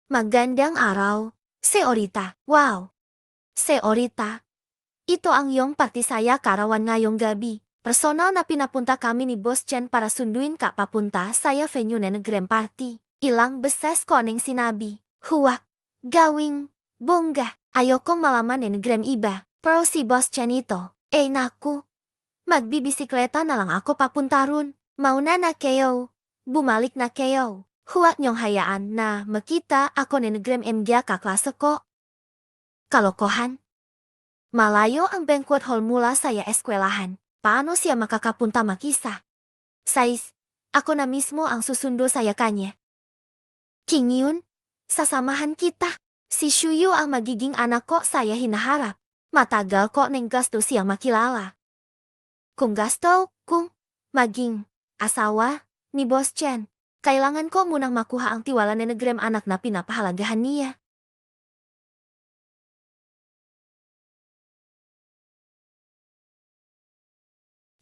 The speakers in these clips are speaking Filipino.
Magandang araw, Seorita. Wow, Seorita. Ito ang iyong party saya karawan ngayong gabi. Personal na pinapunta kami ni Boss Chen para sunduin ka papunta saya venue na nag-gram party. Ilang beses ko neng sinabi, huwag, gawing, bongga. Ayokong malaman na nag-gram iba. Pero si Boss Chen ito, naku. Magbibisikleta na lang ako papunta ron. Mauna na kayo. Bumalik na kayo. Huwag niyong hayaan na makita ako ni nag-gram MG kaklase ko. Kalokohan. Malayo ang banquet hall mula saya eskwelahan. Paano siya makakapunta makisa? Sais, ako na mismo ang susundo saya kanya. King Yun, sasamahan kita. Si Shuyu ang magiging anak ko saya hinaharap. Matagal ko neng gusto siyang makilala. Kung gusto, kung maging asawa ni Boss Chen, kailangan ko munang makuha ang tiwala ni nag-gram anak na pinapahalagahan niya.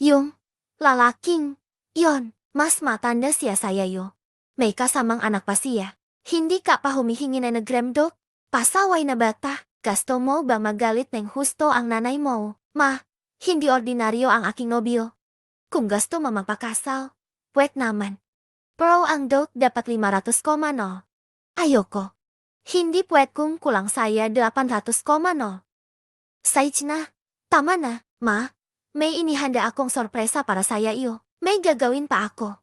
Yung lalaking yon, mas matanda siya saya yo. May kasamang anak pa siya. Hindi ka pa humihingi na nag-gram dok? Pasaway na bata. Gusto mo ba magalit ng husto ang nanay mo? Ma, hindi ordinaryo ang aking nobyo. Kung gusto mo mapakasal, pwet naman. Pero ang dok dapat 500 koma no. Ayoko. Hindi pwet kung kulang saya 800 koma no. Saich na. Tama na, ma. May inihanda akong sorpresa para saya iyo. May gagawin pa ako.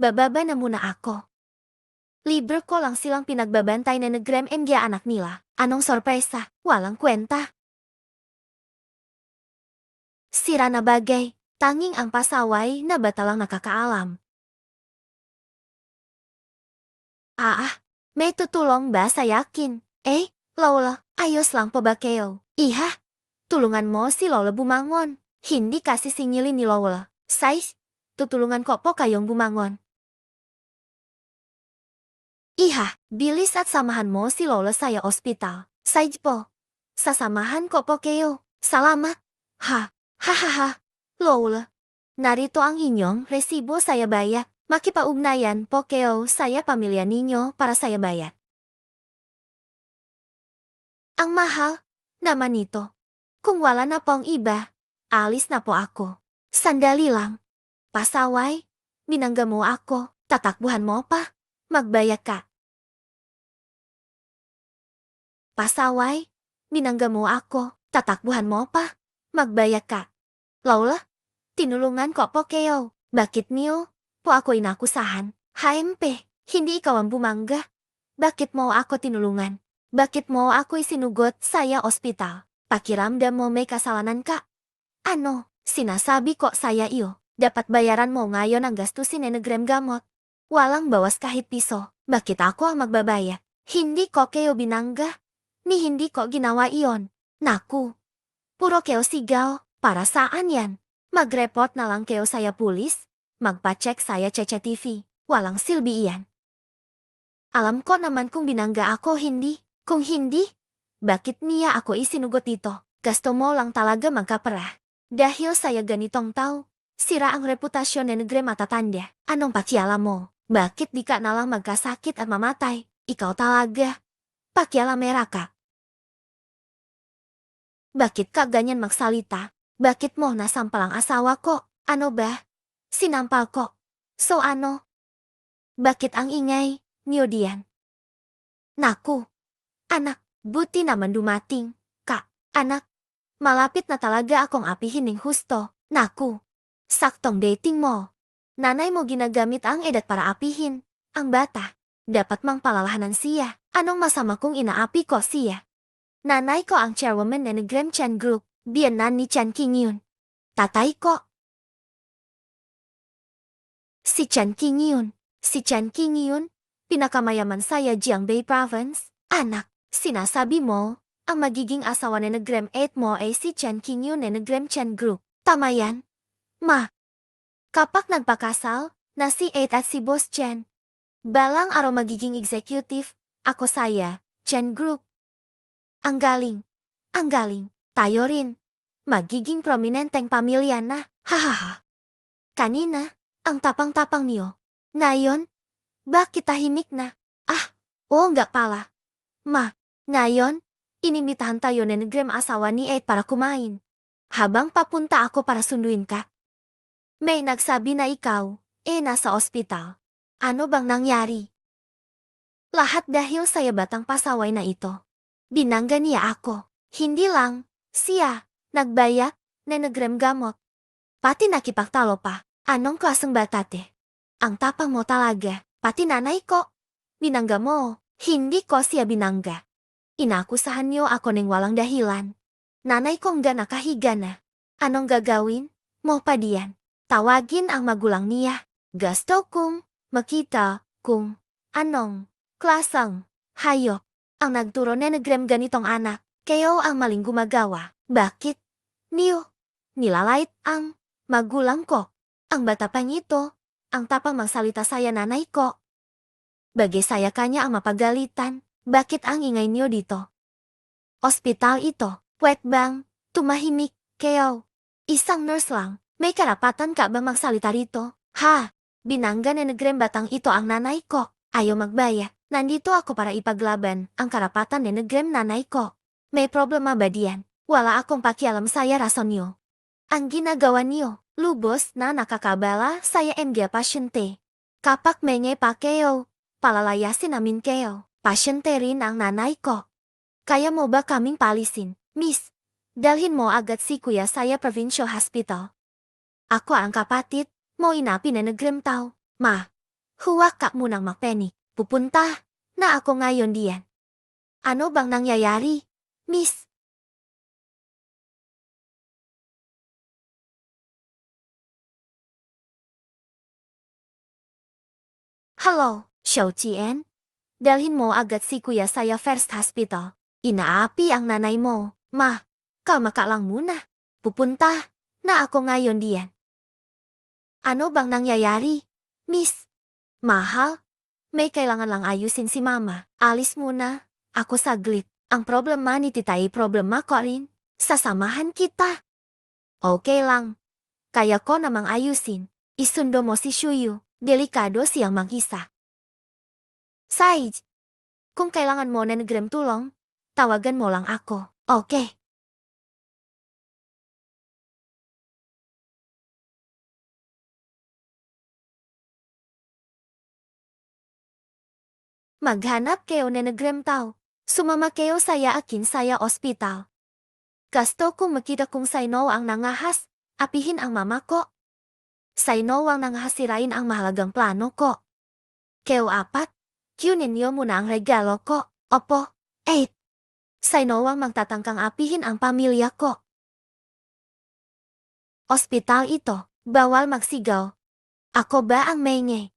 Bababa na muna ako. Libre ko lang silang pinagbabantay na nag-gram MG anak nila. Anong sorpresa? Walang kwenta. Sira na bagay. Tanging ang pasaway na batalang nakakaalam. May tutulong ba sa yakin? Lola, ayos lang po ba kayo? Iha, tulungan mo si Lola bumangon. Hindi kasi singilin ni Lola. Sais, tutulungan ko po kayong bumangon. Iha, bilis at samahan mo si Lola saya ospital. Sais po, sasamahan ko po kayo. Salamat. Ha. Lola, narito ang inyong resibo saya bayad. Makipaugnayan po kayo saya pamilya ninyo para saya bayad. Ang mahal naman ito. Kung wala na pong iba, alis na po ako. Sandali lang. Pasaway, binangga mo ako, tatakbuhan mo pa, magbayad ka. Pasaway, binangga mo ako, tatakbuhan mo pa, magbayad ka. Lola, tinulungan ko po kayo. Bakit niyo po ako inakusahan? HMP, hindi ikaw ang bumangga. Bakit mo ako tinulungan? Bakit mo ako isinugot saya ospital? Pakiramdam mo may kasalanan ka. Ano, sinasabi ko saya iyo. Dapat bayaran mo ngayon ang gastusin na nag-gram gamot. Walang bawas kahit piso. Bakit ako ang magbabayad? Hindi ko kayo binangga. Ni hindi ko ginawa iyon. Naku, puro kayo sigaw. Para saan yan? Mag-report na lang kayo saya pulis. Magpa-check saya CCTV. Walang silbi iyan. Alam ko naman kung binangga ako hindi. Kung hindi, bakit niya ako isinugot dito? Gusto mo lang talaga magkapera. Dahil saya ganitong tao, sira ang reputasyon ni negre matatanda. Anong pakialam mo? Bakit di ka nalang magkasakit at mamatay? Ikaw talaga. Pakialamera ka. Bakit ka ganyan magsalita? Bakit mo nasampal ang asawa ko? Ano ba? Sinampal ko. So ano? Bakit ang ingay niyo diyan? Naku. Anak, buti naman dumating. Anak, malapit na talaga akong apihin ng husto. Naku, saktong dating mo. Nanay mo ginagamit ang edad para apihin. Ang bata, dapat mang palalahanan siya. Anong masama kung inaapi ko siya? Nanay ko ang chairwoman ng Gram Chan Group, biyanan ni Chan King Yun. Tatay ko. Si Chan King Yun, pinakamayaman sa Jiangbei Province. Anak, sinasabi mo, ang magiging asawa na nag-Gram 8 mo ay si Chan King Yun na nag-Gram Chan Group. Tama yan? Ma, kapag nagpakasal na si 8 at si Boss Chen, balang araw magiging executive, ako saya, Chen Group. Ang galing. Tayo rin. Magiging prominenteng pamilya na. Hahaha. Kanina, ang tapang-tapang niyo. Ngayon, bakit tahimik na? Oo nga pala. Ma, ngayon, inimitahan tayo ni Negrem asawa ni Ed para kumain. Habang papunta ako para sunduin ka. May nagsabi na ikaw, nasa ospital. Ano bang nangyari? Lahat dahil sa batang pasaway na ito. Binangga niya ako. Hindi lang, siya, nagbayak, na Negrem gamot. Pati nakipagtalo pa. Anong klaseng batate? Ang tapang mo talaga, pati nanay ko. Binangga mo, hindi ko siya binangga. Inakusahan niyo ako ng walang dahilan. Nanay kong ga nakahiga na. Anong gagawin mo pa diyan? Tawagin ang magulang niya. Gusto kong makita kung anong klasang hayop ang nagturo ni Negrem ganitong anak. Kayo ang maling gumagawa. Bakit? Niyo, nilalait ang magulang ko. Ang bata pa nito, ang tapang magsalita saya nanay ko. Bagay saya kanya ang mapagalitan. Bakit ang ingay niyo dito? Ospital ito, pwet bang, tumahimik, kayo. Isang nurse lang, may karapatan ka ba magsalita rito? Ha? Binangga ni Negrem batang ito ang nanay ko. Ayaw magbaya, nandito ako para ipaglaban ang karapatan ni Negrem nanay ko. May problema ba diyan? Wala akong pakialam saya rason niyo. Ang ginagawa niyo, lubos na nakakabala saya mga pasyente. Kapag may ngay pa kayo, palalayasin namin kayo. Pasyente rin ang nanay ko. Kaya mo ba kaming palisin, miss? Dalhin mo agad si kuya saya provincial hospital. Ako ang kapatid, mo inapi na Negrem tao. Ma, huwag ka munang magpenik. Pupunta na ako ngayon diyan. Ano bang nangyayari, miss? Hello, Xiao Jian? Dalhin mo agad si kuya saya first hospital. Inaapi ang nanay mo. Ma, kalma ka lang muna. Pupunta na ako ngayon diyan. Ano bang nangyayari, miss? Mahal, may kailangan lang ayusin si mama. Alis muna, ako saglit. Ang problema ni tita ay problema ko rin. Sasamahan kita. Okay lang. Kaya ko namang ayusin. Isundo mo si Shuyu. Delikado siyang mag-isa. Sage, kung kailangan mo na Negrem tulong, tawagan mo lang ako, okay? Maghanap kayo na Negrem tao. Sumama kayo saya akin saya ospital. Gusto kong makita kung sino ang nangahas, apihin ang mama ko. Sino ang nangahasirain ang mahalagang plano ko. Kayo apat, kunin niyo muna ang regalo ko. Opo, 8. Sino ang magtatangkang apihin ang pamilya ko. Ospital ito, bawal magsigaw. Ako ba ang maingay?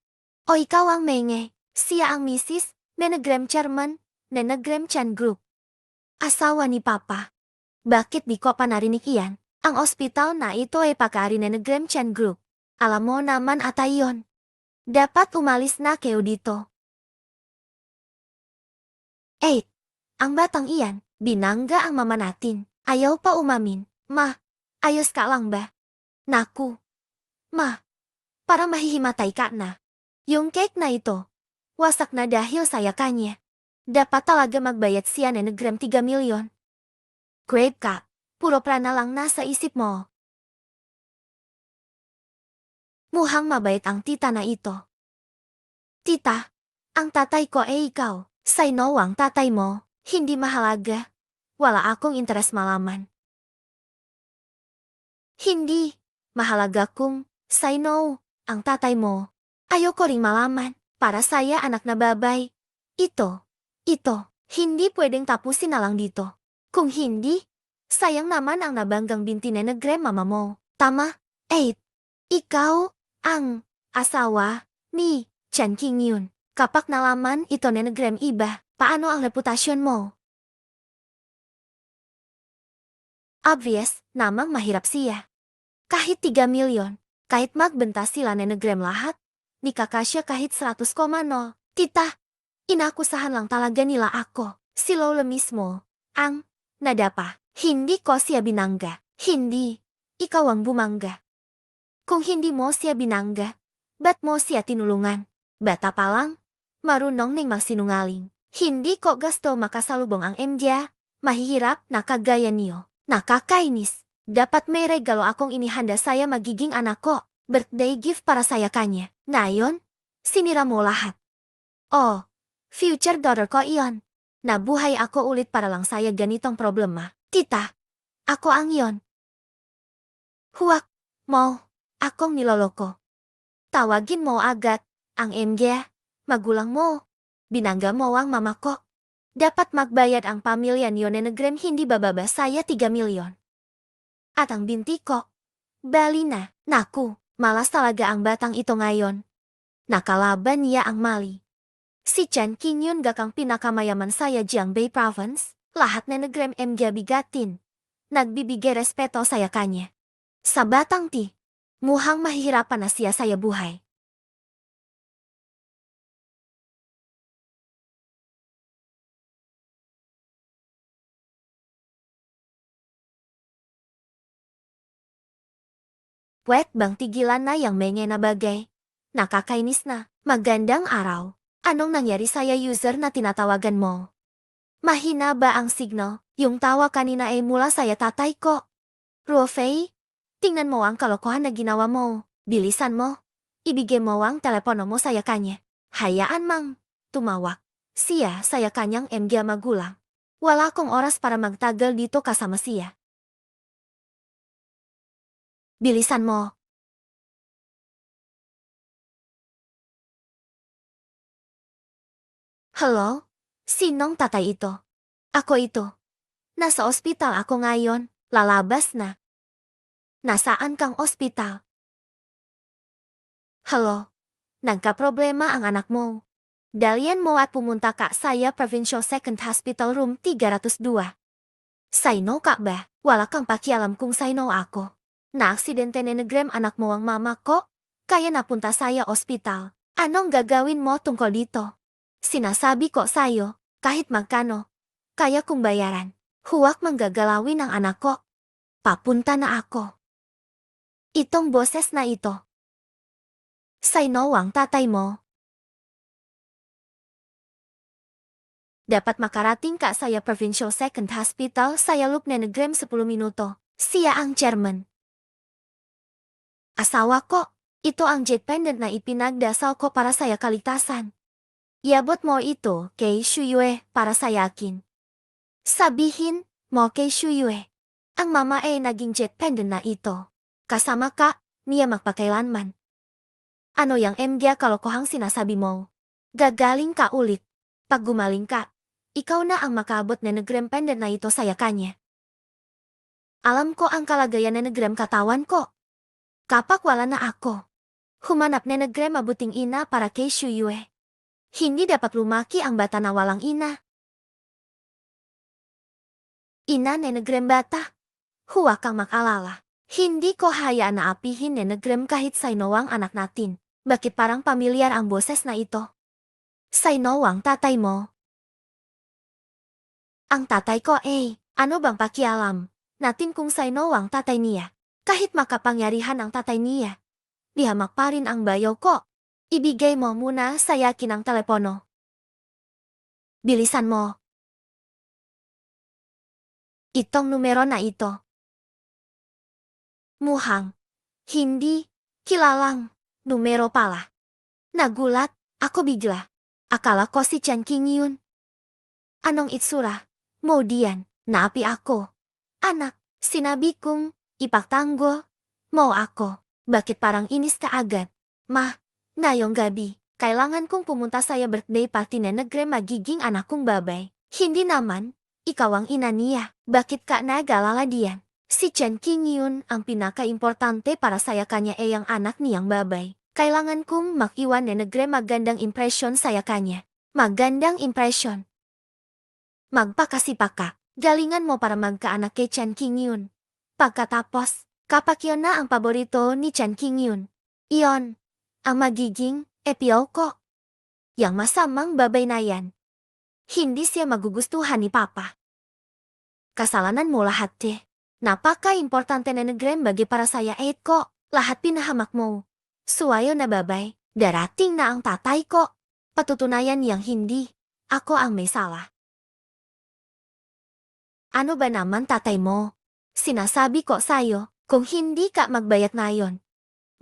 O ikaw ang maingay? Siya ang misis, na Negrem chairman, na Negrem Chan Group. Asawa ni Papa. Bakit di ko pa narinig iyan? Ang ospital na ito ay pag-ari na Negrem Chan Group. Alam mo naman ata yon. Dapat umalis na kayo dito. 8. Ang batang iyan, binangga ang mama natin. Ayaw pa umamin. Ma, ayos ka lang ba? Naku. Ma, para mahihimatay ka na. Yung cake na ito, wasak na dahil saya kanya. Dapat talaga magbayad siya na Negrem 3 milyon. Grave ka, puro prana lang nasa isip mo. Mukhang mabait ang tita na ito. Tita, ang tatay ko ay ikaw. Sino ang tatay mo? Hindi mahalaga. Wala akong interes malaman. Hindi. Mahalaga kung sino ang tatay mo. Ayoko ring malaman. Para saya anak na babay. Ito. Hindi pwedeng tapusin na lang dito. Kung hindi, sayang naman ang nabanggang binti na Negrem mama mo. Tama? 8. Ikaw ang asawa ni Chen Qingyun. Kapag nalaman ito ni Negrem iba, paano ang reputasyon mo? Obvious, namang mahirap siya. Kahit 3 milyon, kahit magbenta sila ni Negrem lahat, di kakasya kahit 100,000. Tita, inakusahan lang talaga nila ako. Si Lola mismo, ang nadapa. Hindi ko siya binangga. Hindi, ikaw ang bumangga. Kung hindi mo siya binangga, ba't mo siya tinulungan? Bata pa lang, marunong ning magsinungaling. Hindi ko gusto makasalubong ang MJ. Mahihirap na kagaya niyo. Nakakainis. Dapat may regalo akong inihanda saya magiging anak ko. Birthday gift para saya kanya. Ngayon, sinira mo lahat. Oh, future daughter ko iyon. Nabuhay ako ulit para lang saya ganitong problema. Tita, ako ang iyon. Huwag mo akong niloloko. Tawagin mo agad ang MJ. Magulang mo. Binangga mo ang mama ko. Dapat magbayad ang pamilya niyo Nenegrem hindi bababa saya 3 milyon. At ang binti ko, bali na. Naku, malas talaga ang batang ito ngayon. Nakalaban niya ang mali. Si Chan King yun gakang pinakamayaman saya Jiangbei Province. Lahat Nenegrem MJ bigatin. Nagbibigay respeto saya kanya. Sa batang ti, muhang mahihirapan na siya saya buhay. Pwet bang tigilan na yang menye na bagay? Nakakainis na. Magandang araw. Anong nangyari saya user na tinatawagan mo? Mahina ba ang signal? Yung tawa kanina ay mula saya tatay ko. Ruofei, tingnan mo ang kalokohan na ginawa mo. Bilisan mo. Ibigay mo ang telepono mo saya kanya. Hayaan mang. Tumawag. Siya saya kanyang MG magulang. Wala akong oras para magtagal dito kasama siya. Bilisan mo. Hello? Sinong tatay ito? Ako ito. Nasa ospital ako ngayon. Lalabas na. Nasaan kang ospital? Hello? Nagka-problema ang anak mo. Dalian mo at pumunta ka saya Provincial Second Hospital Room 302. Saino ka ba? Wala kang pakialam kung saino ako. Na-aksidente Nenegrem anak mo ang mama ko, kaya napunta saya ospital. Anong gagawin mo tungkol dito? Sinasabi ko sayo, kahit magkano, kaya kong bayaran. Huwag manggagalawin ang anak ko. Papunta na ako. Itong boses na ito. Saino ang tatay mo. Dapat makarating ka saya Provincial Second Hospital saya Loop Nenegrem 10 minuto. Siya ang chairman. Asawa ko, ito ang jet pendant na ipinagdasal ko para saya kaligtasan. Iabot mo ito kay Shuyue para sa yakin. Sabihin mo kay Shuyue, ang mama ay naging jet pendant na ito. Kasama ka, niya magpakailanman. Ano yang MG kalokohang sinasabi mo? Gagaling ka ulit. Pag gumaling ka, ikaw na ang makaabot na Nenegrem pendant na ito saya kanya. Alam ko ang kalagayan na Nenegrem katawan ko. Kapag wala na ako, humanap Nenegrem mabuting ina para kay Shuyue. Hindi dapat lumaki ang bata na walang ina. Ina Nenegrem bata, huwag kang makalala. Hindi ko hayaan na apihin Nenegrem kahit sainowang anak natin. Bakit parang pamilyar ang boses na ito? Sainowang tatay mo. Ang tatay ko ano bang pakialam natin kung sainowang tatay niya? Kahit makapangyarihan ang tatay niya, dihamak pa rin ang bayaw ko. Ibigay mo muna sa yakin ang telepono. Bilisan mo. Itong numero na ito. Muhang, hindi, kilalang, numero pala. Nagulat, ako bigla. Akala ko si Chan King yun. Anong itsura? Mo diyan, naapi ako. Anak, sinabi kong, ipagtanggol mo ako. Bakit parang inis ka agad? Ma, ngayong gabi, kailangan kong pumunta saya birthday party na magiging anak kong babay. Hindi naman, ikaw ang ina niya. Bakit ka nag-alala diyan? Si Chen King yun ang pinaka-importante para saya kanya ang anak niyang babay. Kailangan kong makiwan na magandang impression saya kanya. Magandang impression. Magpakasipa ka. Galingan mo para magkaanak kay Chen King yun. Pagkatapos, kapag yun na ang paborito ni Chan King yun, iyon ang magiging epiyaw ko. Yang masamang babay na yan. Hindi siya magugustuhan ni Papa. Kasalanan mo lahat Napaka-importante na Nenegrem bagi para saya ko. Lahat pinahamak mo. Suwayo na babay. Darating na ang tatay ko. Patutunayan yang hindi. Ako ang may salah. Ano ba naman tatay mo? Sinasabi ko sa'yo, kung hindi ka magbayad ngayon,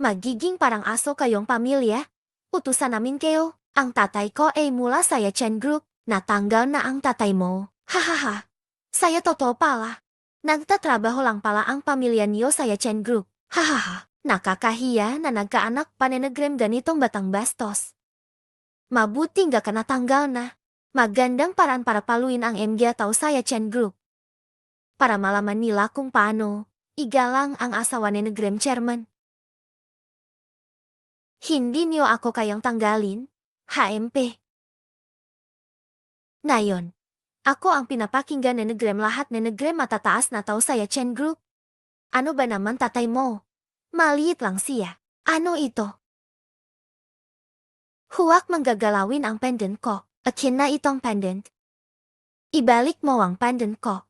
magiging parang aso kayong pamilya. Utusan namin kayo. Ang tatay ko ay mula sa Chen Group. Natanggal na ang tatay mo. Hahaha. Saya totoo pala. Nagtatrabaho lang pala ang pamilya niyo sa Chen Group. Hahaha. Nakakahiya na nagkaanak panenegrem ganitong batang bastos. Mabuting ga ka natanggal na. Magandang paraan para paluin ang MG atau sa Chen Group. Para malaman nila kung paano igalang ang asawa ni Negrem Chairman. Hindi niyo ako kayang tanggalin, HMP. Ngayon, ako ang pinapakinggan ni Negrem lahat ni Negrem matataas na tao sa Chen Group. Ano ba naman tatay mo? Maliit lang siya. Ano ito? Huwag manggagalawin ang pendant ko. Akin na itong pendant. Ibalik mo ang pendant ko.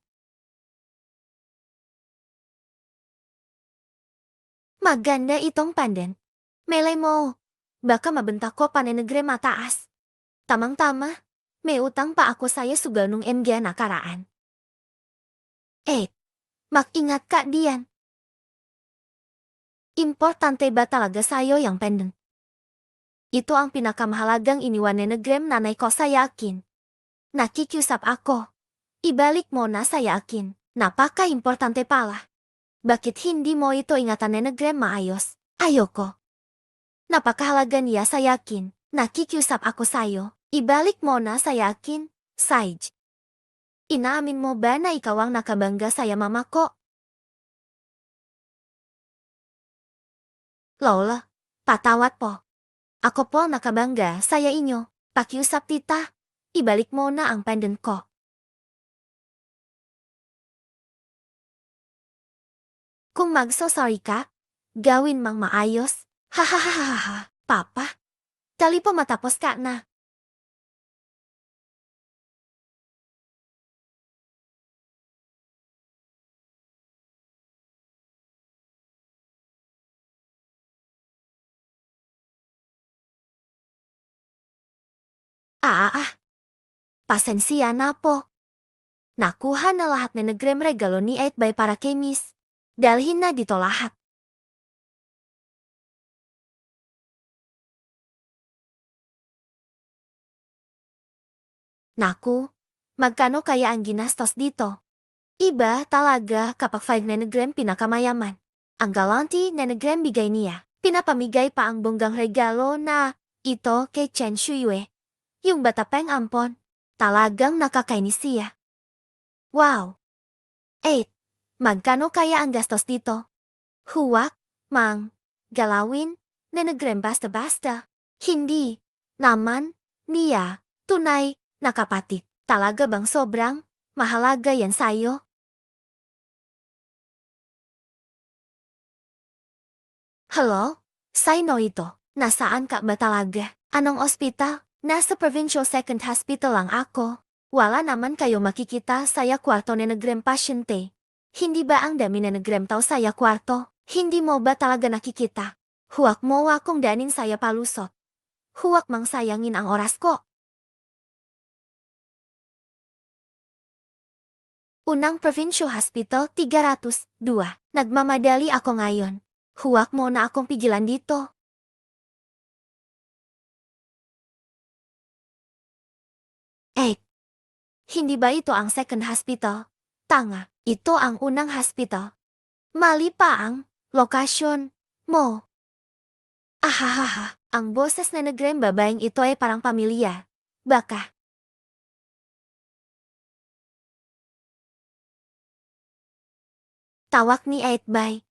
Maganda itong pendant. Melay mo. Baka mabentak ko panenegrem mataas. Tamang-tama. May utang pa ako saya sugal nung MG nakaraan. Mag-ingat ka diyan. Importante ba talaga sayo yang pendant? Ito ang pinakamahalagang iniwan ni Negrem nanay ko sa yakin. Nakikiusap ako. Ibalik mo na sa yakin. Napaka-importante pala. Bakit hindi mo ito ingatan ni Negrem maayos? Ayoko. Napakahalaga niya sa yakin. Nakikiusap ako sayo. Ibalik mo na sa yakin, Sage. Inaamin mo ba na ikaw ang nakabangga sa mama ko? Lola, patawat po. Ako po nakabangga saya inyo. Pakiusap tita. Ibalik mo na ang pendant ko. Kung magsosorry ka, gawin mang maayos. Hahaha, papa. Dali po matapos ka na. Pasensya na po. Nakuha na lahat na Negrem regalo ni Aitbay para kay Miss. Dalhin na dito lahat. Naku, magkano kaya ang ginastos dito? Iba talaga kapag 5 na Negrem pinakamayaman. Ang galanti na Negrem bigay niya. Pinapamigay pa ang bonggang regalo na ito kay Chen Shuyue. Yung bata peng ampon. Talagang nakakainis siya. Wow! 8. Magkano kaya ang gastos dito? Huwag, mang, galawin, na Negrem basta-basta. Hindi, naman, niya, tunay, na kapatid. Talaga bang sobrang, mahalaga yan sa'yo? Hello? Sino ito? Nasaan ka ba talaga? Anong ospital? Nasa Provincial Second Hospital lang ako. Wala naman kayo makikita saya kwarto ni Negrem pasyente. Hindi ba ang dami na Negrem tao saya kwarto? Hindi mo ba talaga nakikita? Huwag mo akong danin saya palusot. Huwag mang sayangin ang oras ko. Unang Provincial Hospital 302. Nagmamadali ako ngayon. Huwag mo na akong pigilan dito. Hindi ba ito ang second hospital? Tanga, ito ang unang hospital. Mali pa ang lokasyon mo. Ahahaha, ang boses na Negrem babaeng ito ay parang pamilya. Baka. Tawag ni Aitbay.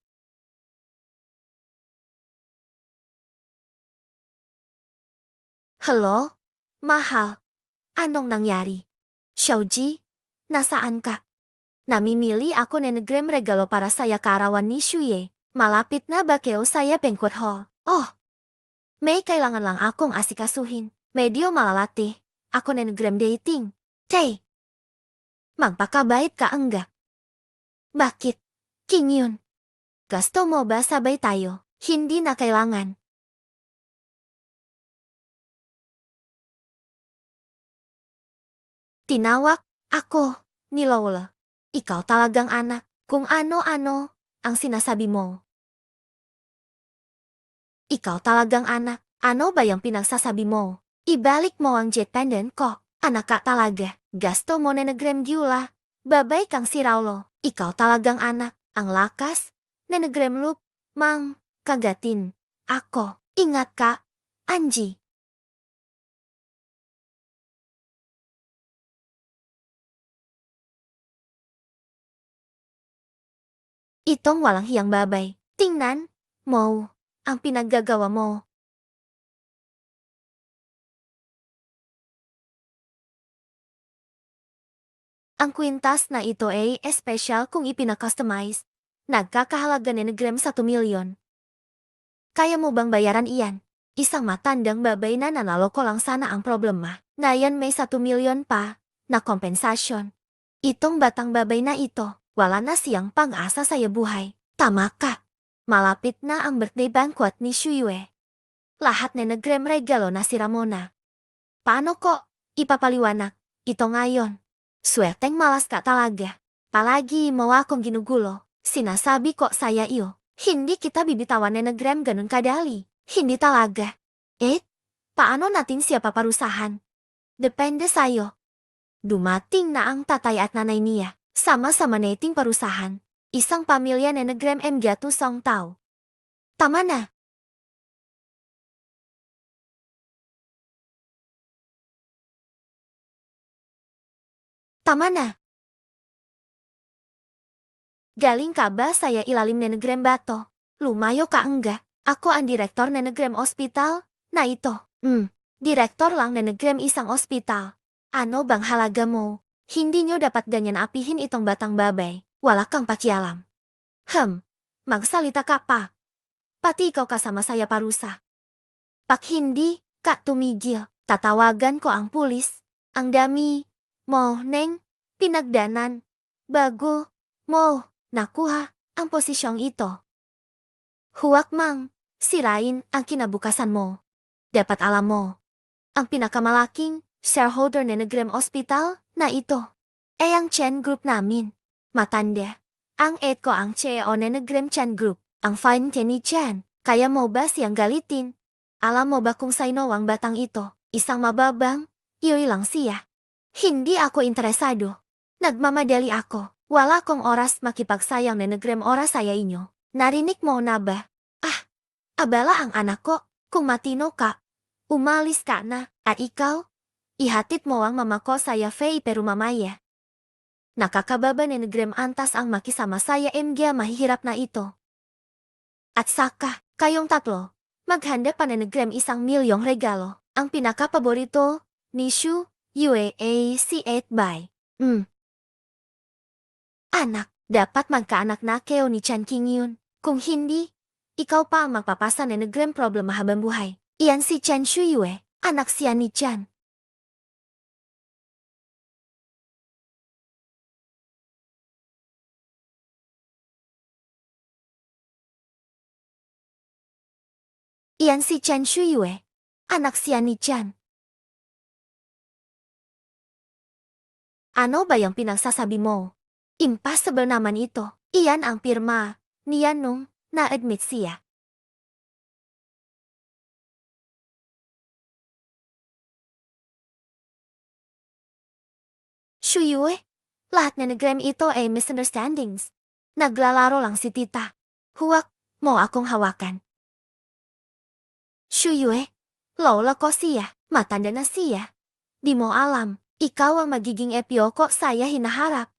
Hello? Mahal. Anong nangyari? Xiaoji, nasaan ka? Namimili ako ni Negrem regalo para saya karawan ni Shuye. Malapit na ba kayo saya banquet hall? Oh, may kailangan lang akong asikasuhin. Medyo malalati. Ako ni Negrem dating. Tay, magpakabait ka enggak? Bakit? King yun. Gusto mo ba sabay tayo? Hindi na kailangan. Tinawag ako ni Lola. Ikaw talagang anak. Kung ano-ano ang sinasabi mo. Ikaw talagang anak. Ano ba yung pinagsasabi mo? Ibalik mo ang jet pendant ko. Anak ka talaga. Gasto mo na Gyula. Babay kang si Raulo. Ikaw talagang anak. Ang lakas na Loop. Mang, kagatin. Ako. Ingat ka, Angie. Itong walang hiyang babay. Tingnan mo ang pinaggagawa mo. Ang kwintas na ito ay espesyal kung ipinakustomize. Nagkakahalaga ni 1 milyon. Kaya mo bang bayaran iyan? Isang matandang babay na nanalo ko lang sana ang problema. Na yan may 1 milyon pa na kompensasyon. Itong batang babay na ito, wala na siyang pag-asa sa buhay. Tama ka. Malapit na ang birthday banquet ni Shuyue. Lahat na regalo na si Ramona. Paano ko ipapaliwanag ito ngayon? Swerteng malas ka talaga. Palagi mo akong ginugulo. Sinasabi ko saya iyo. Hindi kita bibitawan na ganun kadali. Hindi talaga. Paano natin siya paparusahan? Depende sa'yo. Dumating na ang tatay at nanay niya. Sama-sama nating parusahan. Isang pamilya na tusong tao. Tama na. Tama na. Galing ka ba saya ilalim na bato? Lumayo ka enggak? Ako ang direktor na ospital na ito. Direktor lang na isang ospital. Ano bang halaga mo? Hindi nyo dapat ganyan apihin itong batang babay. Wala kang pakialam. Magsalita ka pa. Pati ikaw kasama saya parusa. Pak hindi ka tumigil, tatawagan ko ang pulis. Ang dami mo, Neng, pinagdanan. Bago mo nakuha ang posisyong ito. Huwag mang sirain ang kinabukasan mo. Dapat alam mo, ang pinakamalaking shareholder na Hospital na ito ay ang Chen Group namin. Matanda. Ang ko ang CEO na Chen Group, ang fine ni Chen. Kaya mo ba siyang galitin? Alam mo ba kung sino ang batang ito? Isang mababang, iyoy lang siya. Hindi ako interesado. Nagmamadali ako. Wala kong oras makipagsayang na oras saya inyo. Narinig mo na ba? Abala ang anak ko. Kung matino ka, umalis ka na. At ikaw, ihatid mo ang mama ko saya Faye pero mamaya. Nakakababa na antas ang makisama saya MG mahihirap na ito. At saka, kayong tatlo, maghanda pa na 1 milyong regalo. Ang pinakapaborito ni Shu UAA si 8 by. Anak, dapat magkaanak na kayo ni Chan King yun. Kung hindi, ikaw pa ang magpapasa na problema habang buhay. Iyan si Chen Shuyue, anak siya ni Chan. Iyan si Chen Shuyue, anak siya ni Chan. Ano ba yung pinagsasabi mo? Impossible naman ito. Iyan ang pirma niya nung na-admit siya. Shuyue, lahat na ito ay misunderstandings. Naglalaro lang si tita. Huwag mo akong hawakan. Shuyue, lola ko siya, matanda na siya. Di mo alam, ikaw ang magiging epyo ko saya hinaharap.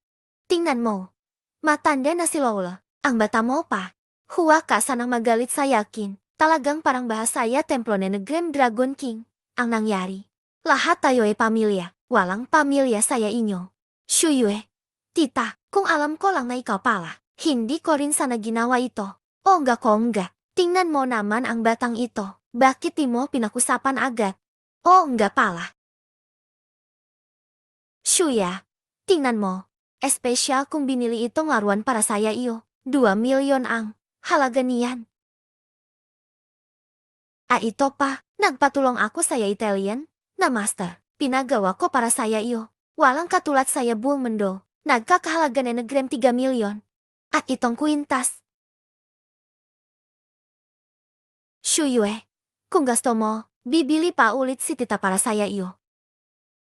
Tingnan mo, matanda na si lola, ang bata mo pa. Huwag ka sanang magalit sa yakin. Talagang parang bahasaya templo na Dragon King ang nangyari. Lahat tayo ay pamilya, walang pamilya saya inyo. Shuyue, tita, kung alam ko lang na ikaw pala, hindi ko rin sana ginawa ito. O enggak. Tingnan mo naman ang batang ito. Bakit di mo pinakusapan agad? O enggak pala. Shuya, tingnan mo. Espesyal kung binili itong laruan para saya iyo. 2 milyon ang halaga niyan. Ito pa, nagpatulong ako saya Italian na master. Pinagawa ko para saya iyo. Walang katulad saya buong mendo. Nagkakahalaga nenegrem 3 milyon. At itong kwintas. Shuyue, kung gusto mo, bibili pa ulit si tita para saya iyo.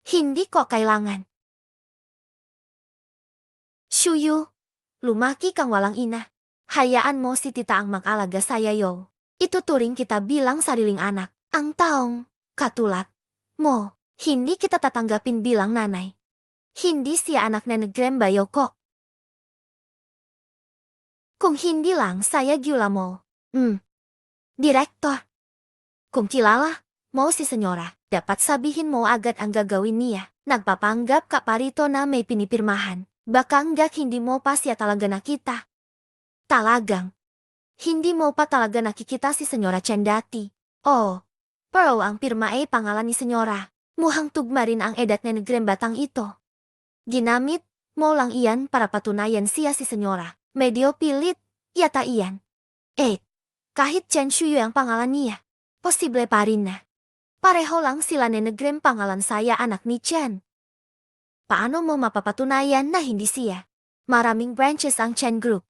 Hindi ko kailangan. Shuyu, lumaki kang walang ina. Hayaan mo si tita ang mag-alaga saya yo. Ituturing kita bilang sariling anak. Ang taong, katulad mo, hindi kita tatanggapin bilang nanay. Hindi siya anak nenegrem bayo ko. Kung hindi lang saya gyula mo. Direktor. Kung kilala mo si senyora, dapat sabihin mo agad ang gagawin niya. Nagpapanggap ka parito na may pinipirmahan. Baka hanggat hindi mo pa siya talaga nakita. Talagang. Hindi mo pa talaga nakikita si Senyora Chen dati. Oh, pero ang pirma ay pangalan ni Senyora. Muhang tugma rin ang edad ni negrem batang ito. Ginamit mo lang iyan para patunayan siya si Senyora. Medyo pilit, yata iyan. Kahit Chen Shuyu ang pangalan niya, posible pa rin na. Pareho lang sila ni negrem pangalan saya anak ni Chen. Paano mo mapapatunayan na hindi siya? Maraming branches ang Chen Group.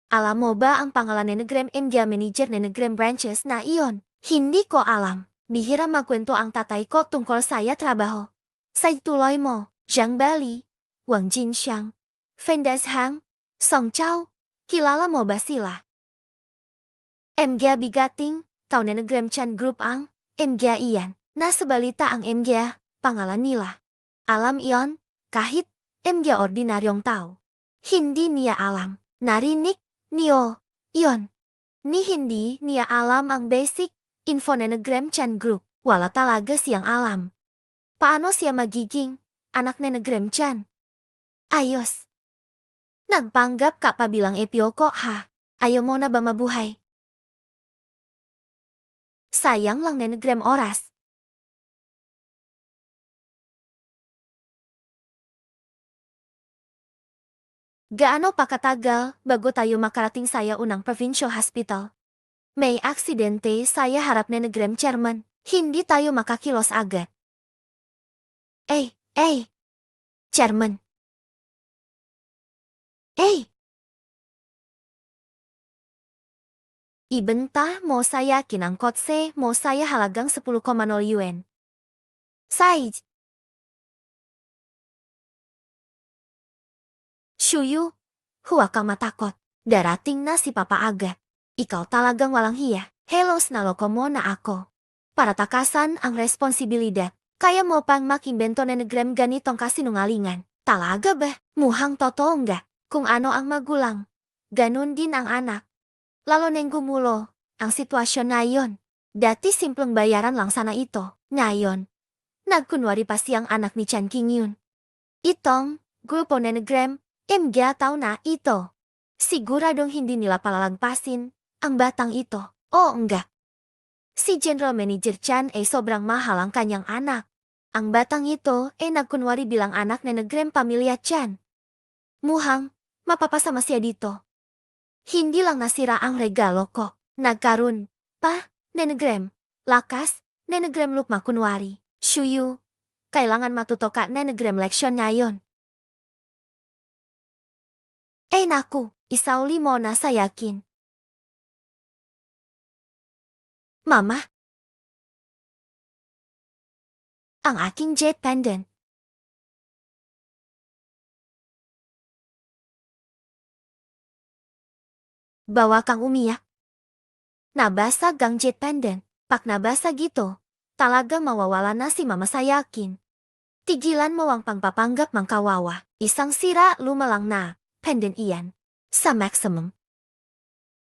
Alam mo ba ang pangalan ni negrem MG manager ni negrem branches na iyon? Hindi ko alam. Bihira magkwento ang tatay ko tungkol saya trabaho. Sa tuloy mo, Zhang Bali, Wang Jinxiang, Fendes Hang, Song Chao, kilala mo ba sila? MG bigating, tao ni negrem Chen Group ang MG iyan. Nasa balita ang MG, pangalan nila. Alam iyon, kahit MG ordinaryong tao. Hindi niya alam. Narinig niyo, iyon. Ni hindi niya alam ang basic info ni negrem Chen Group. Wala talaga siyang alam. Paano siya magiging anak ni negrem Chen? Ayos. Nagpanggap ka pa bilang epyo ko ha? Ayaw mo na ba mabuhay? Sayang lang ni negrem oras. Gaano pa katagal bago tayo makarating saya unang provincial hospital? May aksidente saya harap ni negrem chairman. Hindi tayo makakilos agad. Chairman. Ibenta mo saya kinang kotse mo saya halagang 10,000 yuan. Size. Shuyu, huwag kang matakot. Darating na si Papa agad. Ikaw talagang walang hiya. Helos na loko mo na ako. Para takasan ang responsibilidad. Kaya mo pang makimbento na negrem ganitong kasinungalingan. Talaga ba? Muhang totoo nga. Kung ano ang magulang. Ganun din ang anak. Lalo nang gumulo ang sitwasyon na yon. Dati simpleng bayaran lang sana ito. Ngayon, nagkunwari pa siyang anak ni Chan King yun. Itong grupo na negrem, tao na ito. Siguradong hindi nila palalagpasin ang batang ito. O enggak. Si General Manager Chan ay sobrang mahal ang kanyang anak. Ang batang ito ay nagkunwari bilang anak ni negrem pamilya Chan. Muhang mapapasama siya dito. Hindi lang nasira ang regalo ko. Nagkaroon pa, nenegrem. Lakas, nenegrem lukma kunwari. Shuyu, kailangan matuto ka nenegrem leksyon ngayon. Naku, isauli mo na sa yakin. Mama, ang aking jet pendant. Bawa kang umiyak. Nabasag ang jet pendant. Pag nabasag ito, talagang mawawala na si Mama sa yakin. Tigilan mo ang pangpapanggap mang kawawa. Isang sira lumalang na pendant iyan. Sa maximum.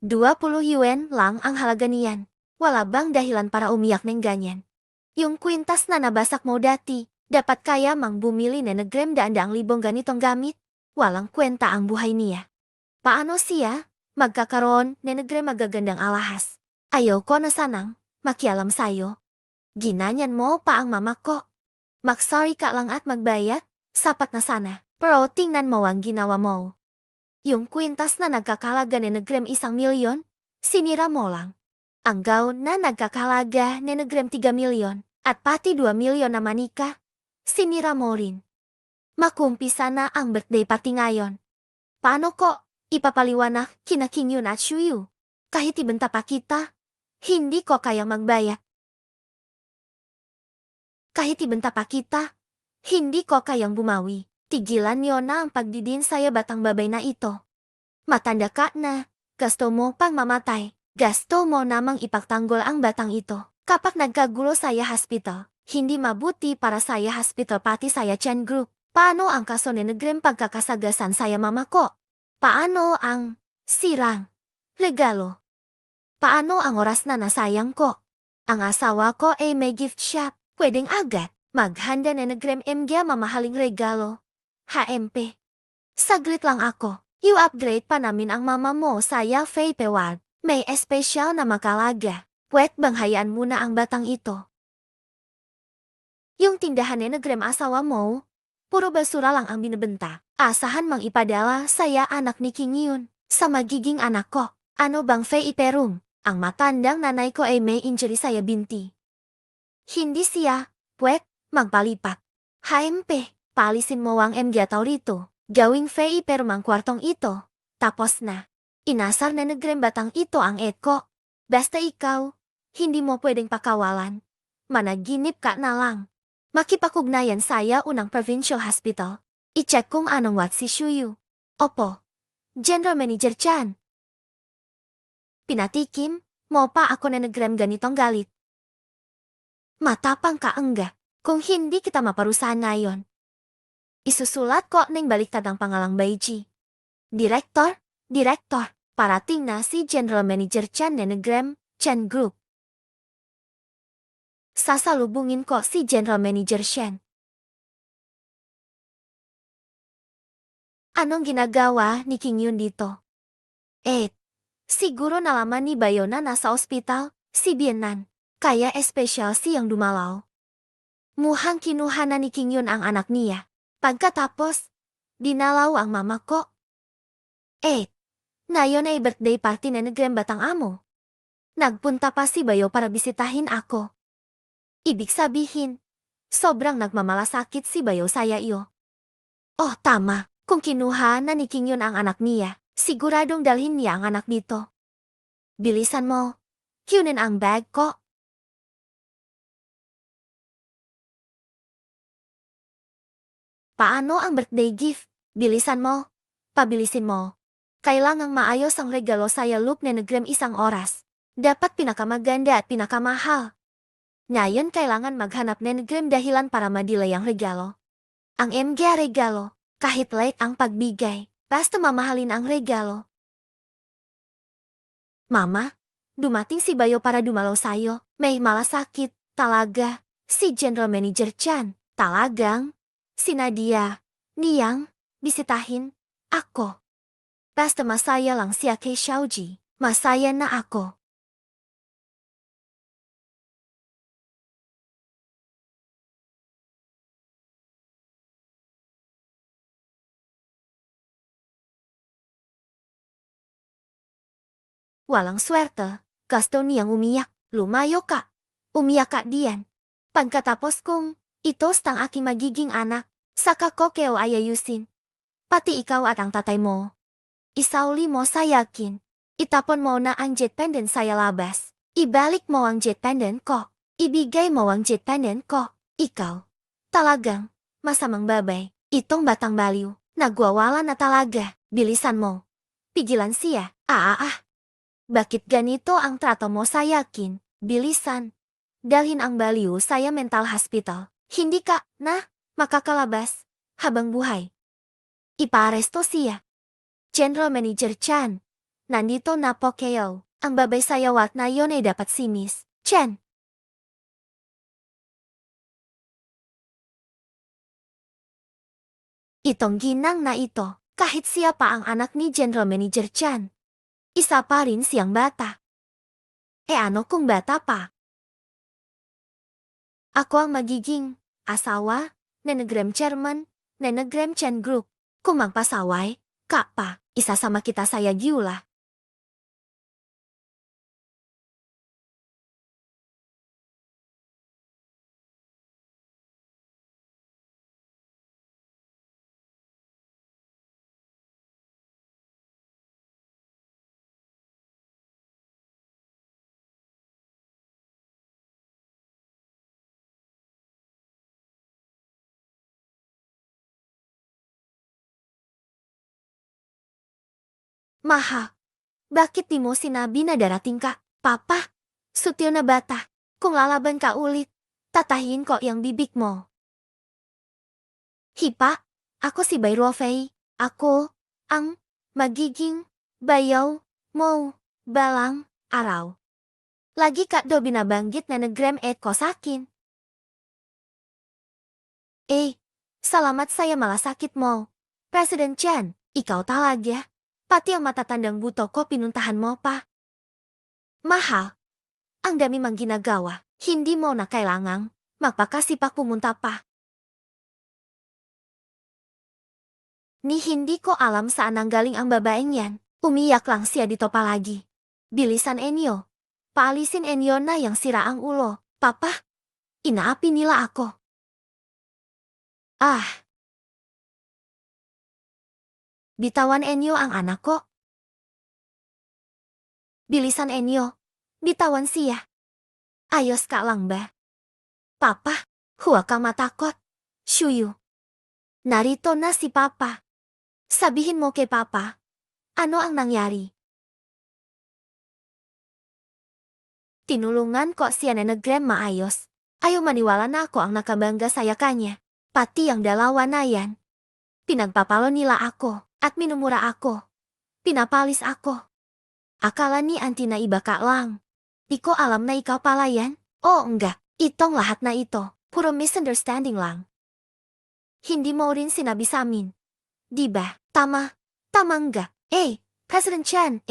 20 yuan lang ang halaga niyan. Wala bang dahilan para umiyak ng ganyan? Yung kwintas na nabasak mo dati, dapat kaya mang bumili na negrem daang libong ganitong gamit? Walang kwenta ang buhay niya. Paano siya magkakaroon na negrem magagandang alahas? Ayaw ko na sanang makialam sayo. Ginanyan mo pa ang mama ko. Mag-sorry ka lang at magbayad, sapat na sana. Pero tingnan mo ang ginawa mo. Yung kwintas na nagkakalaga ni negrem 1 milyon, sinira mo lang. Ang gown na nagkakalaga ni negrem 3 milyon, at pati 2 milyon na manika, sinira mo rin. Makumpi sana ang birthday party ngayon. Paano ko ipapaliwanag kina King Yun at Shuyu? Kahit ibenta pa kita, hindi ko kayang magbayad. Kahit ibenta pa kita, hindi ko kayang bumawi. Tigilan niyo na ang pagdidin saya batang babay na ito. Matanda ka na, gusto mo pang mamatay. Gusto mo namang ipagtanggol ang batang ito. Kapag nagkagulo saya hospital, hindi mabuti para saya hospital pati saya Chen Group. Paano ang kaso ni Negrem pagkakasagasan saya mama ko? Paano ang sirang regalo? Paano ang oras na nasayang ko? Ang asawa ko ay may gift shop. Pwedeng agad maghanda ni Negrem MG mamahaling regalo. HMP. Saglit lang ako. I-upgrade pa namin ang mama mo saya Faye Pewag. May espesyal na makalaga. Pwet bang hayaan muna ang batang ito? Yung tindahan ni Negrem asawa mo, puro basura lang ang binibenta. Asahan mang ipadala saya anak ni King Yun sa magiging anak ko. Ano bang Faye Iperung? Ang matandang nanay ko ay may injury saya binti. Hindi siya, pwet, magpalipat. HMP, palisin mo ang MG rito. Gawing Faye Iperung ang kwartong ito. Tapos na. Inasar na Negrem batang ito ang ko. Basta ikaw, hindi mo pwedeng pakawalan. Managinip ka na lang. Makipakugnayan saya unang provincial hospital. I-check kung anong what si Shuyu. Opo. General Manager Chan. Pinatikim mo pa ako na Negrem ganitong galit. Matapang ka engga. Kung hindi kita maparusahan ngayon. Isusulat ko ng baliktad ang pangalang Baiji. Direktor, parating na si General Manager Chan na Negrem, Chen Group. Sasalubungin ko si General Manager Shen. Anong ginagawa ni King Yun dito? Siguro nalaman ni Bayo na nasa ospital, si Bienan. Kaya espesyal siyang dumalaw. Muhang kinuha na ni King Yun ang anak niya. Pagkatapos, dinalaw ang mama ko. Ngayon ay birthday party na Negrem batang amo. Nagpunta pa si Bayo para bisitahin ako. Ibig sabihin, sobrang nagmamalasakit si Bayo saya iyo. Oh tama, kung kinuha na ni King Yun ang anak niya, siguradong dalhin niya ang anak dito. Bilisan mo, kunin ang bag ko. Paano ang birthday gift? Bilisan mo, pabilisin mo. Kailangang maayos ang regalo saya loop na Negrem isang oras. Dapat pinakamaganda at pinakamahal. Ngayon kailangan maghanap ni Negrem dahilan para madelay ang regalo. Ang MG regalo, kahit late ang pagbigay, basta mamahalin ang regalo. Mama, dumating si Bayo para dumalaw sayo. May malasakit, talaga. Si General Manager Chan, talagang. Si Nadia, niyang, bisitahin, ako. Basta masaya lang siya kay Xiaoji, masaya na ako. Walang swerte, gusto niyang umiyak, lumayo ka. Umiyak ka diyan. Pagkatapos kong, itos ang aking magiging anak, saka ko kayo ayayusin. Pati ikaw at ang tatay mo. Isauli mo sa yakin. Itapon mo na ang jet pendant saya labas. Ibalik mo ang jet pendant ko. Ibigay mo ang jet pendant ko. Ikaw. Talagang, masamang babay. Itong batang baliw, nagwawala na talaga. Bilisan mo. Pigilan siya. Bakit ganito ang trato mo sa yakin? Bilisan. Dalhin ang baliw saya mental hospital. Hindi ka, makakalabas, habang buhay. Iparesto siya. General Manager Chan. Nandito na po kayo. Ang babay sayawat na yon ay dapat si Miss Chen. Itong ginang na ito, kahit siya pa ang anak ni General Manager Chan. Isa pa rin siyang bata. Ano kung bata pa? Ako ang magiging asawa na Negrem Chairman na Negrem Chen Group. Kung magpasaway, ka pa, isasama kita sa Yagyula. Maha, bakit di mo sinabi na darating ka? Papa, sutil na bata. Kung lalaban ka ulit, tatahin ko yang bibig mo. Hipa, ako si Bayrofei. Ako, ang magiging bayaw mo balang araw. Lagi ka do binabanggit na nag-gram-et ko sakin. Salamat saya malasakit mo. President Chen, ikaw talaga. Pati ang matatandang buto ko pinuntahan mo pa. Mahal, ang dami mang ginagawa. Hindi mo na kailangang magpakasipak pumunta pa. Ni hindi ko alam saan nanggaling ang babaeng yan. Umiyak lang siya dito palagi. Bilisan Enyo. Paalisin Enyo na yang sira ang ulo. Papa, inaapi nila ako. Bitawan Enyo ang anak ko. Bilisan Enyo. Bitawan siya. Ayos ka lang ba? Papa, huwag kang matakot. Shuyu. Narito na si Papa. Sabihin mo kay Papa, ano ang nangyari? Tinulungan ko siya na nag-gram maayos. Ayaw maniwala na ako ang nakabangga sa kanya. Pati ang dalawa na yan. Pinagpapalo nila ako at minumura ako. Pinapalis ako. Akala ni auntie na iba ka lang. Di ko alam na ikaw pala yan. Oh enggak, itong lahat na ito, puro misunderstanding lang. Hindi mo rin sinabi sa amin. Diba? Tama enggak? President Chen,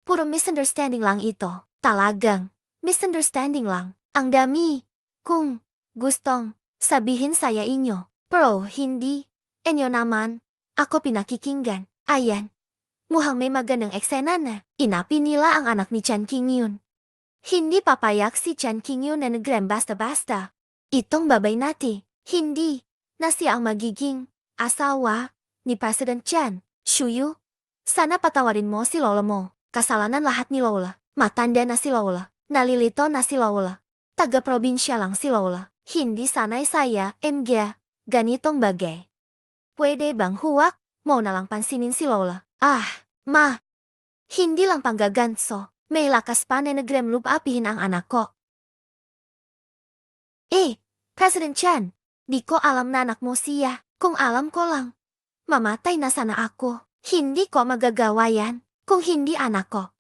puro misunderstanding lang ito. Talagang, misunderstanding lang. Ang dami. Kung gustong sabihin saya inyo. Pero hindi. Enyo naman. Ako pinakikinggan. Ayan. Mukhang may magandang eksena na. Inapi nila ang anak ni Chan Qingyun. Hindi papayak si Chan Qingyun na nag-gram basta-basta. Itong babay nati. Hindi. Na siya ang magiging asawa ni President Chen. Shuyu, sana patawarin mo si Lola mo. Kasalanan lahat ni Lola. Matanda na si Lola. Nalilito na si Lola. Taga-probinsya lang si Lola. Hindi sanay saya, ganitong bagay. Pwede bang huwag mo na lang pansinin si Lola? Ma. Hindi lang panggaganso. May lakas pa na nag-gram apihin ang anak ko. President Chen, di ko alam na anak mo siya. Kung alam ko lang, mamatay na sana ako. Hindi ko magagawa yan kung hindi anak ko.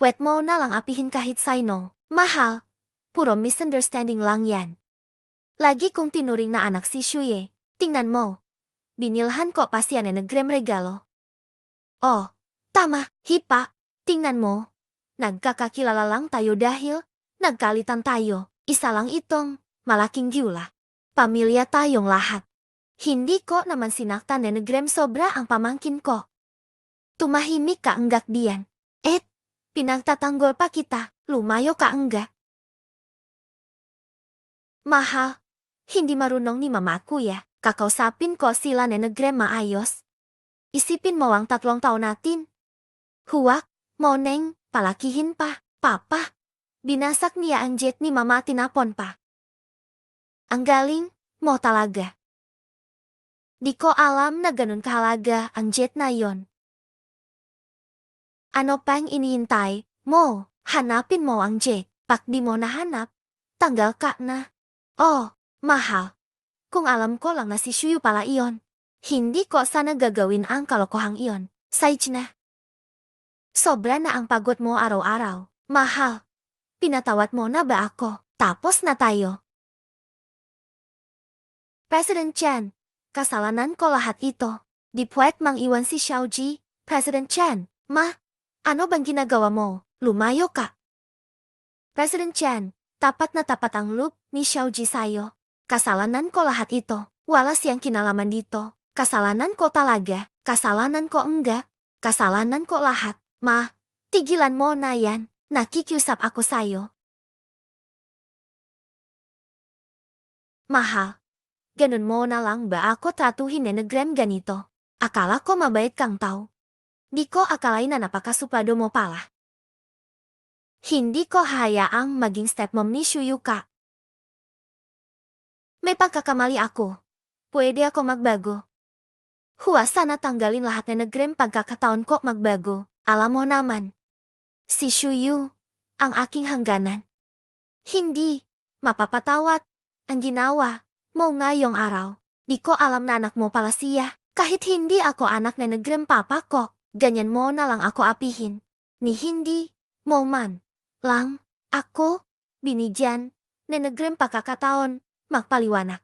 Pwet mo na lang apihin kahit sino. Mahal, puro misunderstanding lang yan. Lagi kong tinuring na anak si Shuye. Tingnan mo. Binilhan ko pa siya na nag-gram regalo. Oh, tama, Hipa. Tingnan mo. Nagkakakilala lang tayo dahil nagkalitan tayo. Isa lang itong malaking giula. Pamilya tayong lahat. Hindi ko naman sinaktan na nag-gram sobra ang pamangkin ko. Tumahimik ka enggak diyan. Pinagtatanggol pa kita, lumayo ka enggak? Mahal, hindi marunong ni mama ko ya. Kakausapin ko sila na nag-gram maayos. Isipin mo ang 3 taon natin. Huwag, moneng, palakihin pa. Papa, binasak niya ang jet ni mama tinapon pa. Ang galing mo talaga. Di ko alam na ganun kahalaga ang jet na yon. Ano pang iniintay mo? Hanapin mo ang jet. Pag di mo nahanap, tanggal ka na. Oh, mahal. Kung alam ko lang na si Shuyu pala iyon, hindi ko sana gagawin ang kalokohang iyon. Saich na. Sobra na ang pagod mo araw-araw. Mahal. Pinatawad mo na ba ako? Tapos na tayo. President Chen, kasalanan ko lahat ito. Di puwet mang iwan si Xiaoji. President Chen, ano bang ginagawa mo? Lumayo ka. President Chen, tapat na tapat ang loop ni Xiaoji sayo. Kasalanan ko lahat ito. Wala siyang kinalaman dito. Kasalanan ko talaga. Kasalanan ko enggak. Kasalanan ko lahat. Tigilan mo na yan. Nakikiusap ako sayo. Mahal. Ganun mo na lang ba ako tratuhin na nag-gram ganito? Akala ko mabait kang tao. Di ko akalain na napakasupado mo pala. Hindi ko hayaang maging stepmom ni Shuyuka. May pagkakamali ako. Pwede ako magbago. Huwag sana tanggalin lahat na nag-gram pagkakataon ko magbago. Alam mo naman, si Shuyu, ang aking hangganan. Hindi, mapapatawad, ang ginawa mo ngayong araw. Di ko alam na anak mo pala siya. Kahit hindi ako anak na negrem papa ko, ganyan mo na lang ako apihin. Ni hindi, mo man, lang, ako, binigyan, na negrem pakakataon, magpaliwanag.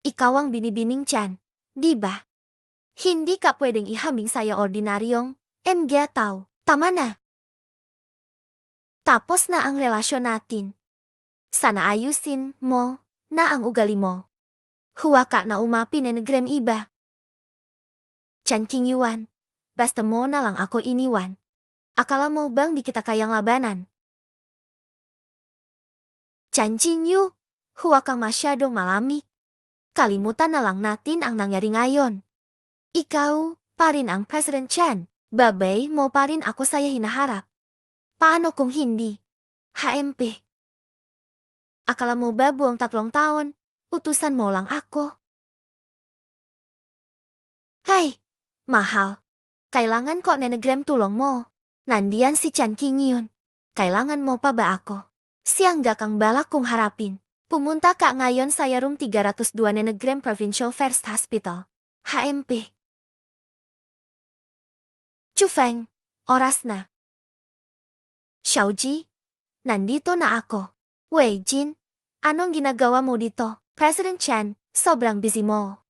Ikaw ang binibining tiyan, di ba? Hindi ka pwedeng ihaming saya ordinaryong, tao, tama na. Tapos na ang relasyon natin. Sana ayusin mo na ang ugali mo. Huwa ka na umapi na negrem iba. Chan King Yuan, basta mo na lang ako iniwan. Akala mo bang di kita kayang labanan? Chan Yu, huwa kang masyadong malamig. Kalimutan na lang natin ang nangyari ngayon. Ikaw pa rin ang President Chan. Babay mo pa rin ako saya hinaharap. Paano kung hindi? HMP. Akala mo ba buong 3 taon, utusan mo lang ako? Hay, mahal. Kailangan ko na negrem tulong mo. Nandiyan si Chan King yun. Kailangan mo pa ba ako? Siyang kang balak kong harapin. Pumunta ka ngayon sa room 302 na negrem Provincial First Hospital. HMP. Chufeng, oras na. Xiaoji, nandito na ako. Wei Jin, anong ginagawa mo dito? President Chan, sobrang busy mo.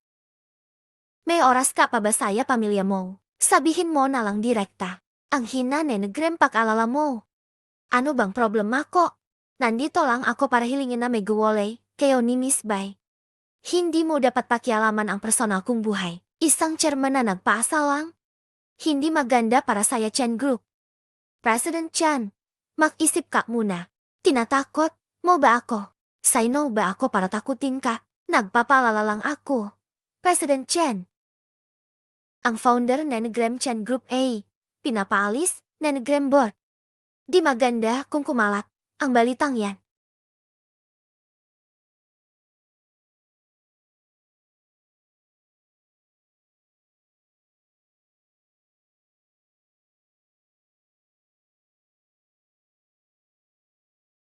May oras ka pa ba saya pamilya mo? Sabihin mo na lang direkta. Ang hina na negrem pag-alala mo. Ano bang problema ko? Nandito lang ako para hilingin na may guwalay, kayo ni Miss Bai. Hindi mo dapat pakialaman ang personal kong buhay. Isang chairman na nagpaasa lang. Hindi maganda para saya Chen Group. President Chan, mag-isip ka muna. Tinatakot mo ba ako? Sino ba ako para takutin ka? Nagpapalala lang ako. President Chen. Ang founder ng Negrem Chen Group A, pinapaalis ng Negrem Board. Di maganda kung kumalat ang balitang yan.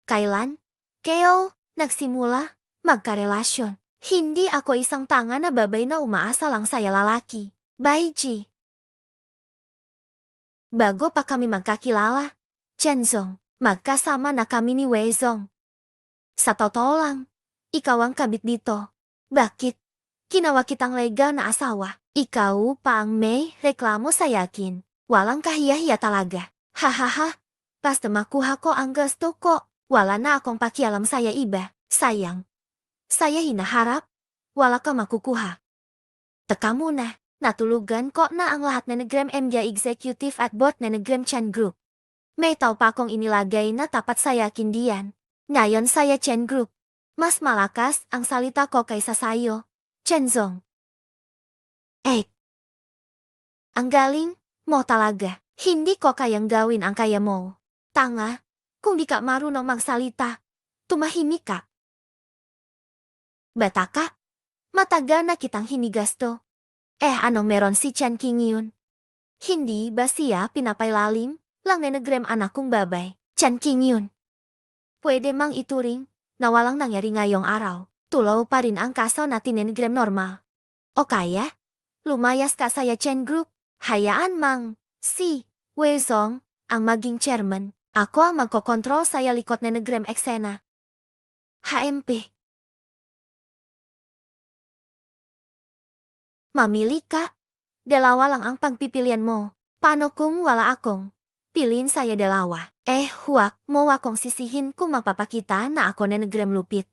Kailan? Kayo, nagsimula, magkarelasyon. Hindi ako isang tanga na babay na umaasa lang saya lalaki. Baiji. Bago pa kami magkakilala, Chenzong, magkasama na kami ni Weizong. Sa totoo lang, ikaw ang kabit dito. Bakit? Ginawa kitang legal na asawa. Ikaw pa ang may reklamo sa yakin. Walang kahiya-hiya talaga. Hahaha. Basta makuha ko ang gusto ko. Wala na akong pakialam saya iba. Sayang. Saya hinaharap. Wala ka makukuha. Teka muna. Natulugan ko na ang lahat na Negrem Media Executive at Board na Negrem Chan Group. May tao pa akong inilagay na tapat sa yakin diyan. Ngayon saya Chen Group. Mas malakas ang salita ko kaysa sayo, Chenzong. Ang galing mo talaga. Hindi ko kayang gawin ang kaya mo. Tanga, kung di ka marunong magsalita, tumahimik ka. Bata ka? Matagal na kitang hinigasto. Ano meron si Chan King yun? Hindi ba siya pinapailalim lang na negrem anak kong babay? Chan King yun. Pwede mang ituring na walang nangyari ngayong araw. Tulaw pa rin ang kaso natin na negrem normal. O kaya, lumayas ka sa Chen Group. Hayaan mang si Weizong ang maging chairman. Ako ang magkokontrol sa likod na negrem eksena. HMP. Mamili ka. Dalawa lang ang pagpipilian mo. Paano kung wala akong piliin saya dalawa? Huwag mo akong sisihin kung mapapakita na ako na negrem lupit.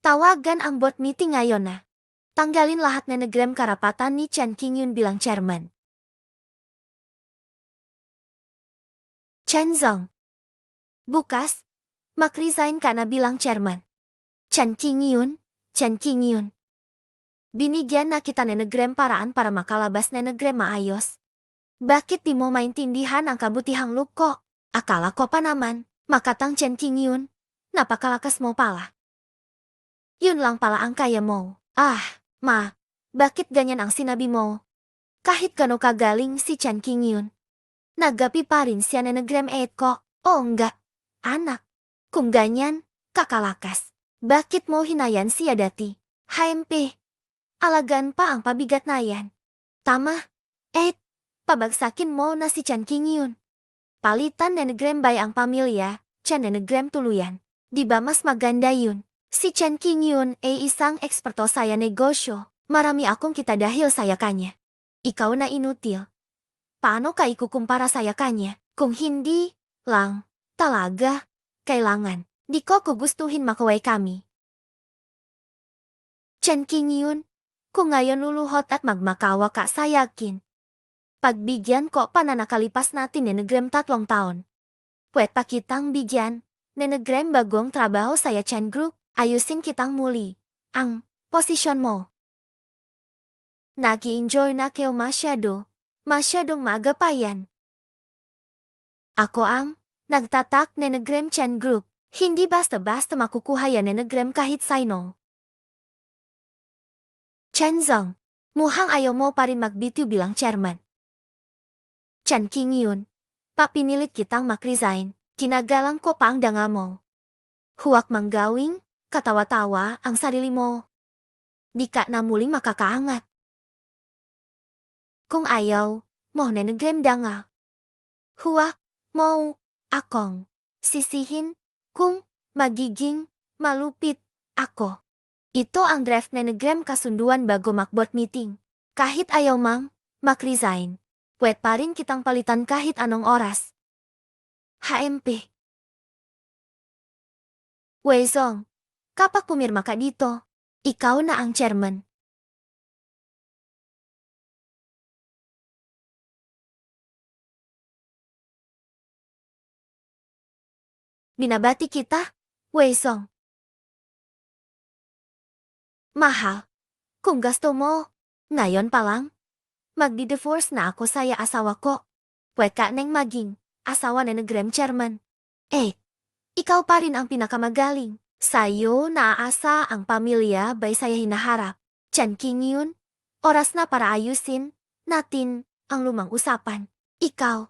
Tawagan ang board meeting ngayon na. Tanggalin lahat na negrem karapatan ni Chan King Yun bilang chairman. Chenzong. Bukas, mag-resign ka na bilang chairman. Chan King Yun, Chan King Yun. Binigyan na kita na negrem paraan para makalabas na negrem maayos. Bakit di mo maintindihan ang kabutihang look ko? Akala ko pa naman, makatang Chan King Yun. Napakalakas mo pala. Yun lang pala ang kaya mo. Ma, bakit ganyan ang sinabi mo? Kahit kano kagaling si Chan King yun. Nagapi pa rin siya na nag-gram-8 ko. O enggak, anak. Kung ganyan, kakalakas. Bakit mo hinayan siya dati? HMP, alagan pa ang pabigat na yan. Tama. Pabagsakin mo na si Chan King yun. Palitan na nag-gram bay ang pamilya, Chan na nag-gram tuluyan. Di ba mas maganda yun? Si Chan King yun ay isang eksperto saya negosyo. Marami akong kita dahil saya kanya. Ikaw na inutil. Paano ka ikukumpara saya kanya? Kung hindi lang, talaga, kailangan. Di ko kugustuhin makaway kami. Chan King yun, kung ngayon luluhot at magmakawa ka sa yakin. Pagbigyan ko pa na nakalipas natin ni Negrem 3 taon. Pwet pa kitang bigyan, ni Negrem bagong trabaho sa Chan Group, ayusin kitang muli. Ang posisyon mo. Nag-i-enjoy na kayo masyadong maaga pa yan. Ako ang nagtatak ni Negrem Chan Group, hindi basta-basta makukuha yan ni Negrem kahit sino. Chanzong, mukhang ayaw mo pa rin magbitiw bilang chairman. Chan King yun, papinilit kitang mag-resign, kinagalang ko pa ang danga mo. Huwag manggawing, katawa-tawa ang sarili mo. Di ka na muling makakaangat. Kung ayaw, mo na Negrem danga. Huwag mo akong sisihin kung magiging malupit ako. Ito ang draft na Negrem kasunduan bago makbot meeting. Kahit ayaw mang mag-resign, pwet pa rin kitang palitan kahit anong oras. HMP. Weizong, kapag pumirma ka dito, ikaw na ang chairman. Binabati kita, Weizong. Mahal, kung gusto mo, ngayon pa lang, magdi-divorce na ako sa asawa ko. Pwet ka nang maging asawa na Negrem chairman. Ikaw pa rin ang pinakamagaling. Sa'yo naaasa ang pamilya bay saya hinaharap. Chan King yun, oras na para ayusin natin ang lumang usapan. Ikaw,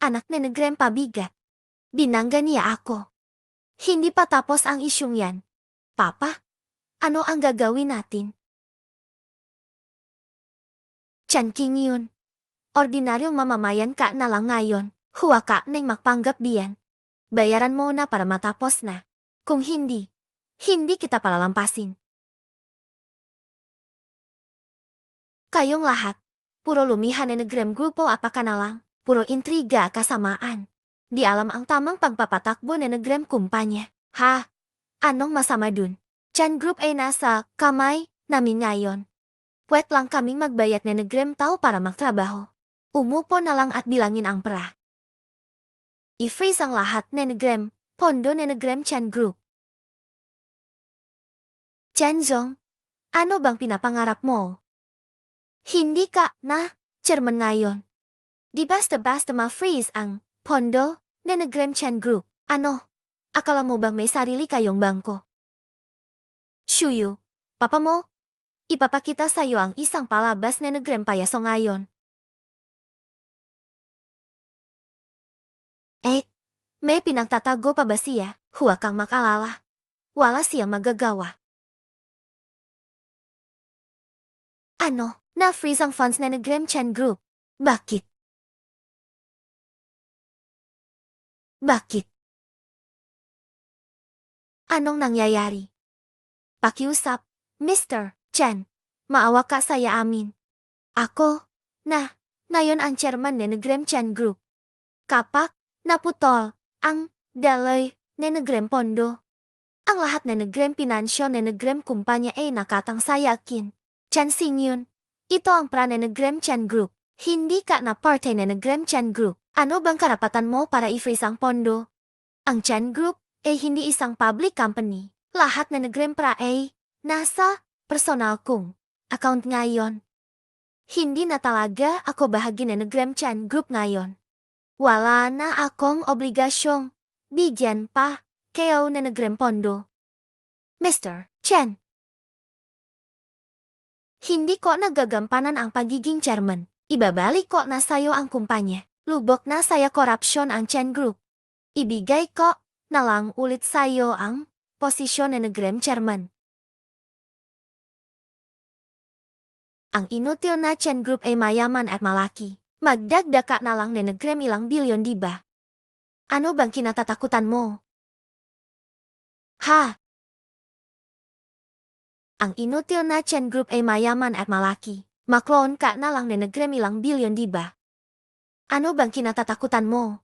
anak na Negrem pabigat. Binangga niya ako. Hindi pa tapos ang isyong yan. Papa, ano ang gagawin natin? Chan King yun, ordinaryong mamamayan ka na lang ngayon. Huwag ka nang magpanggap diyan. Bayaran mo na para matapos na. Kung hindi kita palalampasin. Kayong lahat, puro lumihan na Negrem grupo apaka na lang, puro intriga kasamaan. Di alam ang tamang pagpapatakbo na Negrem kumpanya. Anong masama dun? Chan Group ay nasa kamay namin ngayon. Pwet lang kaming magbayad na Negrem tao para magtrabaho. Umupo na lang at bilangin ang pera. I-freeze ang lahat na Negrem, pondo na Negrem Chan Group. Chanzong, ano bang pinapangarap mo? Hindi ka na chairman ngayon. Di basta-basta ma-freeze ang pondo na Negrem Chan Group. Ano? Akala mo bang may sarili kayong bangko? Shuyu, papa mo, ipapakita sa'yo ang isang palabas na Negrem payaso ngayon. May pinagtatago pa ba siya? Huwag kang makalala. Wala siyang magagawa. Ano? Na-freeze ang funds na Negrem Chan Group. Bakit? Anong nangyayari? Pakiusap, Mr. Chan. Maawa ka saya amin. Ako, ngayon ang chairman na Negrem Chan Group. Kapag naputol ang daloy na Negrem Pondo, ang lahat na Negrem Pinansyo na Negrem Kumpanya ay nakatang sayakin. Chan Sing yun. Ito ang pra na Negrem Chan Group. Hindi ka na parte na Negrem Chan Group. Ano bang karapatan mo para i-freeze ang pondo? Ang Chan Group ay hindi isang public company. Lahat na Negrem pra ay nasa personal kong account ngayon. Hindi na talaga ako bahagi na Negrem Chan Group ngayon. Wala na akong obligasyong bigyan pa kayo na Negrem Pondo. Mr. Chen. Hindi ko nagagampanan ang pagiging chairman. Ibabalik ko na sayo ang kumpanya. Lubok na saya korupsyon ang Chen Group. Ibigay ko na lang ulit sayo ang posisyon na Negrem chairman. Ang inutil na Chen Group ay mayaman at malaki. Magdagdag ka na lang na Negrem ilang bilyon diba? Ano bang kinatatakutan mo? Ha? Ang inutil na Chen Group ay mayaman at malaki. Maklon ka na lang na Negrem ilang bilyon diba? Ano bang kinatatakutan mo?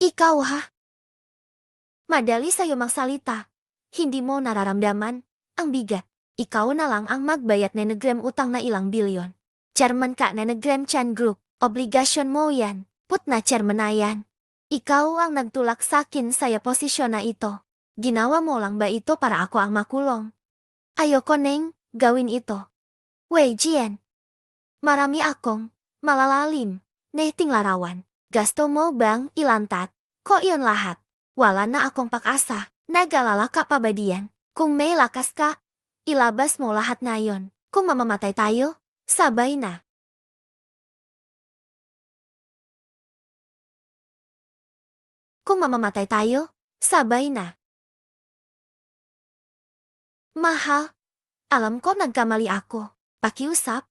Ikaw ha? Madali sa'yo magsalita. Hindi mo nararamdaman ang bigat. Ikaw na lang ang magbayad na Negrem utang na ilang bilyon. Chairman ka na Negrem Chen Group. Obligasyon mo yan. Put na chairman na yan. Ikaw ang nagtulak sakin sa posisyon na ito. Ginawa mo lang ba ito para ako ang makulong? Ayoko neng gawin ito. Wei Jian. Marami akong malalalim na larawan. Gasto mo bang ilantat? Ko iyon lahat. Wala na akong pag-asa. Nag-alala ka pa ba diyan? Kung may lakas ka, ilabas mo lahat na yon. Kung mamamatay tayo, sabay na. Kung mamamatay tayo, sabay na. Mahal, alam ko nagkamali ako. Pakiusap,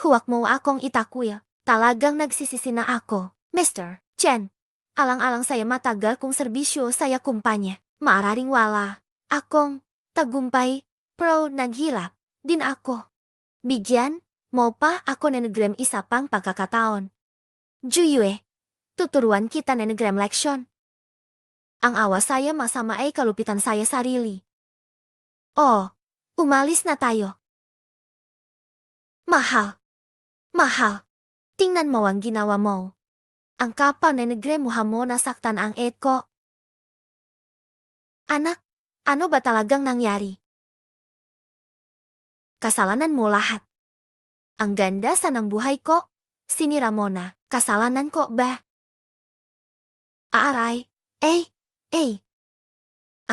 huwag mo akong itakuya. Talagang nagsisisi na ako, Mr. Chen. Alang-alang saya matagal kong serbisyo saya kumpanya. Maararing wala akong tagumpay, pero naghirap din ako. Bigyan mo pa ako na Negrem isa pang pagkakataon. Juyue, tuturuan kita na Negrem leksyon. Ang awa saya masama ay kalupitan saya sarili. Oh, umalis na tayo. Mahal. Mahal. Tingnan mo ang ginawa mo. Ang kapal na Negremuha mo nasaktan ang ko. Anak, ano ba talagang nangyari? Kasalanan mo lahat. Ang ganda sa ng buhay ko. Sinira mo na. Kasalanan ko ba? Aaray.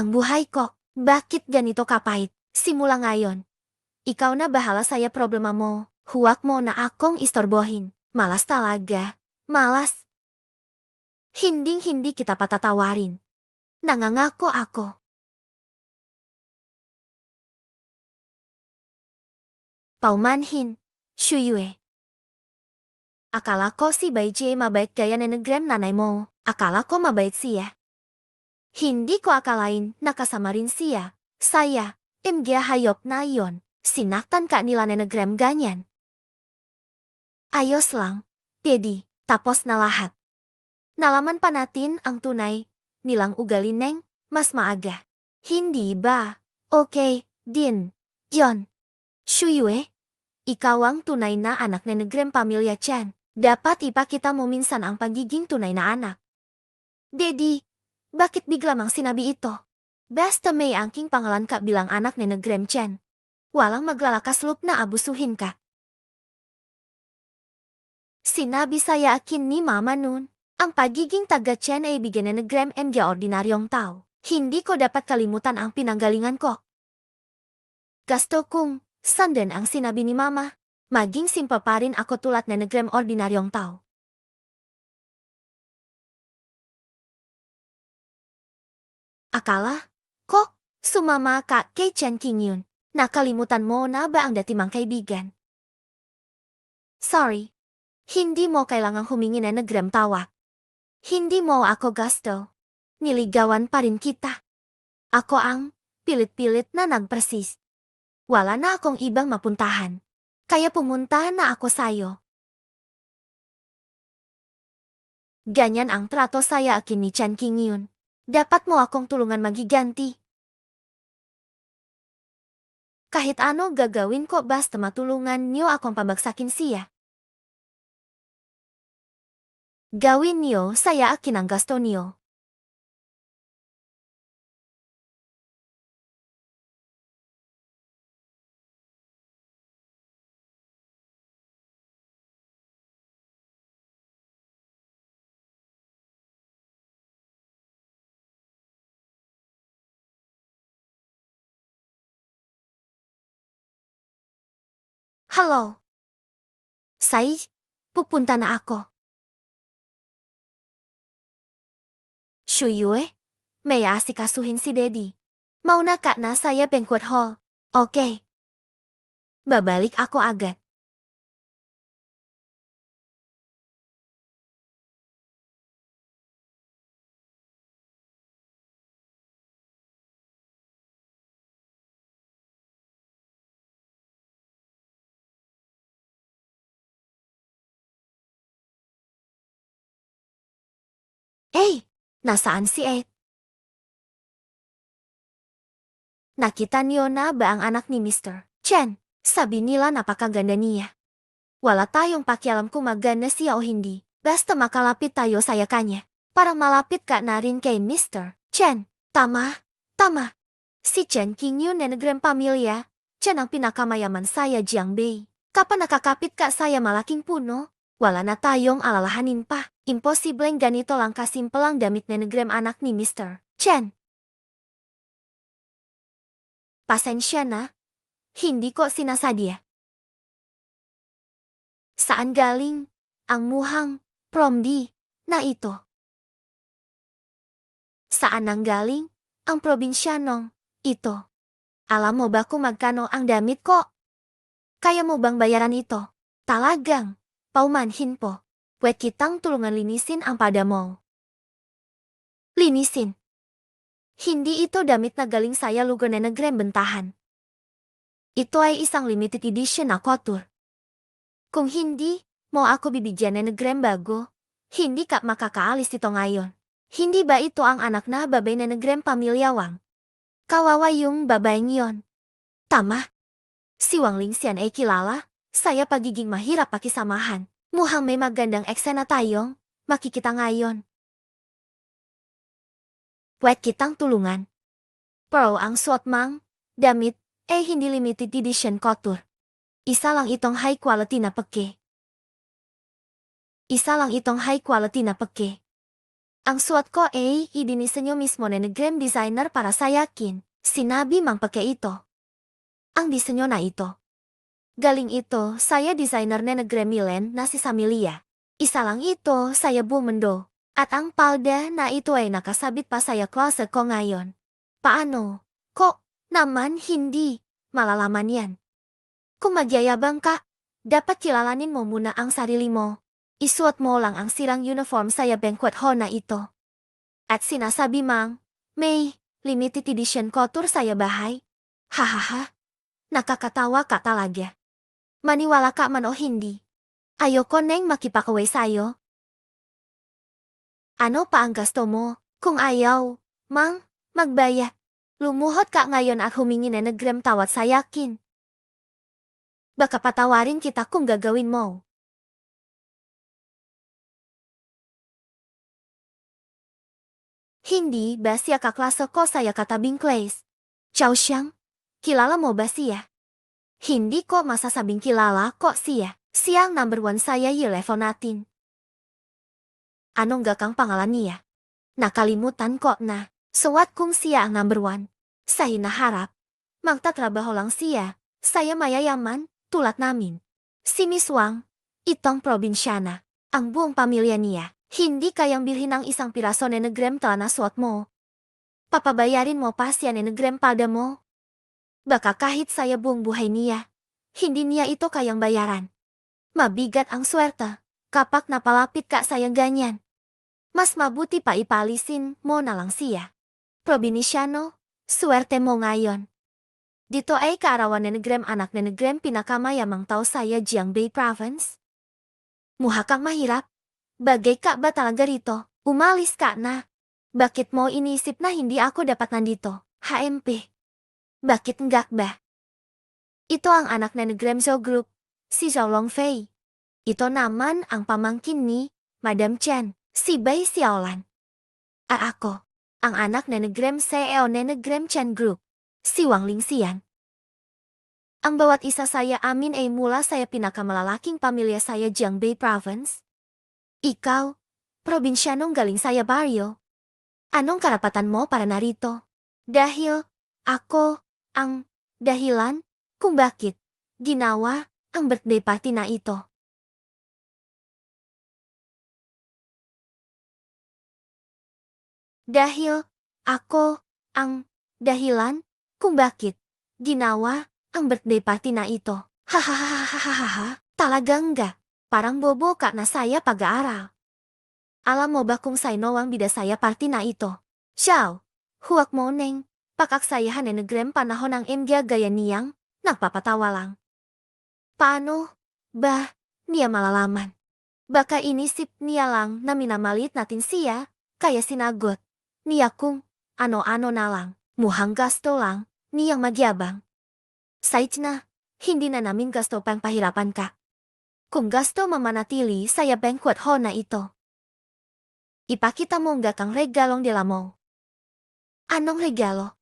Ang buhay ko. Bakit ganito kapait? Simula ngayon. Ikaw na bahala saya problema mo. Huwag mo na akong istorbohin. Malas talaga. Malas. Hinding-hindi kita patatawarin. Nangangako ako. Paumanhin, Shuyue. Akala ko si Bai Jie mabait gaya na Negrem nanay mo. Akala ko mabait siya. Hindi ko akalain nakasama rin siya. Saya, imgya hayop na iyon. Sinaktan ka nila na Negrem ganyan. Ayos lang, Daddy, tapos na lahat. Nalaman pa natin ang tunay nilang ugali neng mas maaga. Hindi ba? Okay, din. Yon. Shuyue, ikaw ang tunay na anak ni Negrem Pamilya Chen. Dapat ipakita mo minsan ang pagiging tunay na anak. Daddy, bakit bigla mang sinabi ito? Basta may angking pangalan ka bilang anak ni Negrem Chen. Walang maglalakas loob na abusuhin ka. Sinabi saya akin ni Mama nun, ang pagiging taga-Chen ay bigyan ni Negrem Mga ordinaryong tao. Hindi ko dapat kalimutan ang pinanggalingan ko. Gasto kong sundan ang sinabi ni Mama. Maging simpa pa rin ako tulad na Negrem ordinaryong tao. Akala ko, sumama ka kay Chen King yun. Nakalimutan mo na ba ang dati mang kaibigan? Sorry. Hindi mo kailangang humingi na Negrem tawa. Hindi mo ako gasto. Niligawan pa rin kita. Ako ang pilit-pilit na nagpersis. Wala na akong ibang mapuntahan. Kaya pumunta na ako sayo. Ganyan ang trato saya akin ni Chen King yun. Dapat mo akong tulungan magiganti. Kahit ano gagawin ko basta matulungan niyo akong pabagsakin siya. Gawin niyo saya akin ang gasto niyo. Halo. Sai, pupunta na ako. Shuyue, may asikasuhin si Daddy. Mauna ka na saya banquet hall. Okay. Babalik ako agad. Eh, nasaan si Ed? Nakita niyo na ba ang anak ni Mr. Chen? Sabi nila napakaganda niya. Wala tayong pakialam kung maganda siya o hindi. Basta makalapit tayo sa kanya. Para malapit ka na rin kay Mr. Chen. Tama, tama. Si Chen King yun na nagrang pamilya. Chen ang pinakamayaman saya Jiangbei. Kapag nakakapit ka saya malaking puno, wala na tayong alalahanin pa. Imposibleng ganito lang kasimple ang damit na nagrang anak ni Mr. Chen. Pasensya na. Hindi ko sinasadya. Saan galing ang muhang promdi na ito? Saan nanggaling ang probinsyanong ito? Alam mo ba kung magkano ang damit ko? Kaya mo bang bayaran ito? Talagang paumanhin po. Pwede kitang tulungan linisin ang pada mo. Linisin? Hindi ito damit na galing saya lugar na nagrembentahan. Ito ay isang limited edition na couture. Kung hindi mo ako bibigyan na nagrem bago, hindi ka makakaalis dito ngayon. Hindi ba ito ang anak na babay na nagrem pamilya Wang? Kawawa yung babaeng yon. Tama. Si Wang Lingxian ay kilala, saya pagiging mahirap pakisamahan. Mukhang may magandang eksena tayong makikita ngayon. Pwede kitang tulungan. Pero ang suot mang damit ay hindi limited edition couture. Isa lang itong high quality na peke. Isa lang itong high quality na peke. Ang suot ko ay idinisenyo mismo na nagrem designer para sa yakin. Sinabi mang peke ito. Ang disenyo na ito. Galing ito saya designer na nagremilen na si Samilia. Isa lang ito saya bumendo. At ang palda na ito ay nakasabit pa saya klase ko ngayon. Paano? Ko naman hindi malalaman yan. Kung magyayabang ka, dapat kilalanin mo muna ang sarili mo. Isuot mo lang ang sirang uniform saya banquet hall na ito. At sinasabi mang, may limited edition couture saya bahay. Hahaha, nakakatawa ka talaga. Maniwala ka man o hindi. Ayoko neng makipakaway sayo. Ano pa ang gasto mo? Kung ayaw, mang, magbayad. Lumuhot ka ngayon at humingi na nagrem tawad sa yakin. Baka patawarin kita kung gagawin mo. Hindi ba siya kaklase ko saya katabing class? Chow Xiang, kilala mo ba siya? Hindi ko masasabing kilala ko siya. Siyang number 1 saya yelefon natin. Anong gakang pangalan niya? Nakalimutan ko na. Suwat kung siya ang number 1. Sa hinaharap, magtatrabaho lang siya. Saya mayayaman. Tulad namin. Si Miss Wang, itong probinsyana, ang buong pamilya niya, hindi kayang bilhin ng isang piraso na nagrem na suot mo. Papabayarin mo pa siya na nagrem pada mo. Baka kahit saya buong buhay niya, hindi niya ito kayang bayaran. Mabigat ang swerte kapag napalapit ka sayang ganyan. Mas mabuti pa ipalisin mo na lang siya. Probinsyano, swerte mo ngayon. Dito ay kaarawan na nagrem anak na nagrem pinakamayamang tao saya Jiangbei Province. Muha kang mahirap. Bagay ka ba talaga rito? Umalis ka na. Bakit mo inisip na hindi ako dapat nandito? HMP. Bakit enggak ba? Ito ang anak na nagrem Zhou Group, si Zhou Longfei. Ito naman ang pamangkin ni Madam Chen, si Bai Xiaolan. At ako, ang anak na nagrem CEO na nagrem Chen Group. Si Wang Lingxian. Ang bawat isa saya amin ay mula saya pinakamalalaking pamilya saya Jiangbei Province. Ikaw, probinsyanong galing saya baryo. Anong karapatan mo para narito? Dahil, ako, ang dahilan kung bakit ginawa ang birthday party na ito. Dahil ako ang dahilan kung bakit ginawa ang birthday party na ito. Hahaha, talagang enggak. Parang bobo ka na saya pag-aaral. Alam mo ba kung sino ang bida saya party na ito? Xiao, huwag mo neng pakaksayahan na nagrem panahon ng MG gaya niyang nagpapatawa lang. Paano ba niya malalaman? Baka inisip niya lang na minamalit natin siya, kaya sinagot niya kung ano-ano na lang, mukhang gasto lang, niyang magyabang. Sait na, hindi na namin gasto pang pahirapan ka. Kung gasto mamanatili saya banquet hall na ito. Ipakita mo enggak kang regalong dila mo. Anong regalo?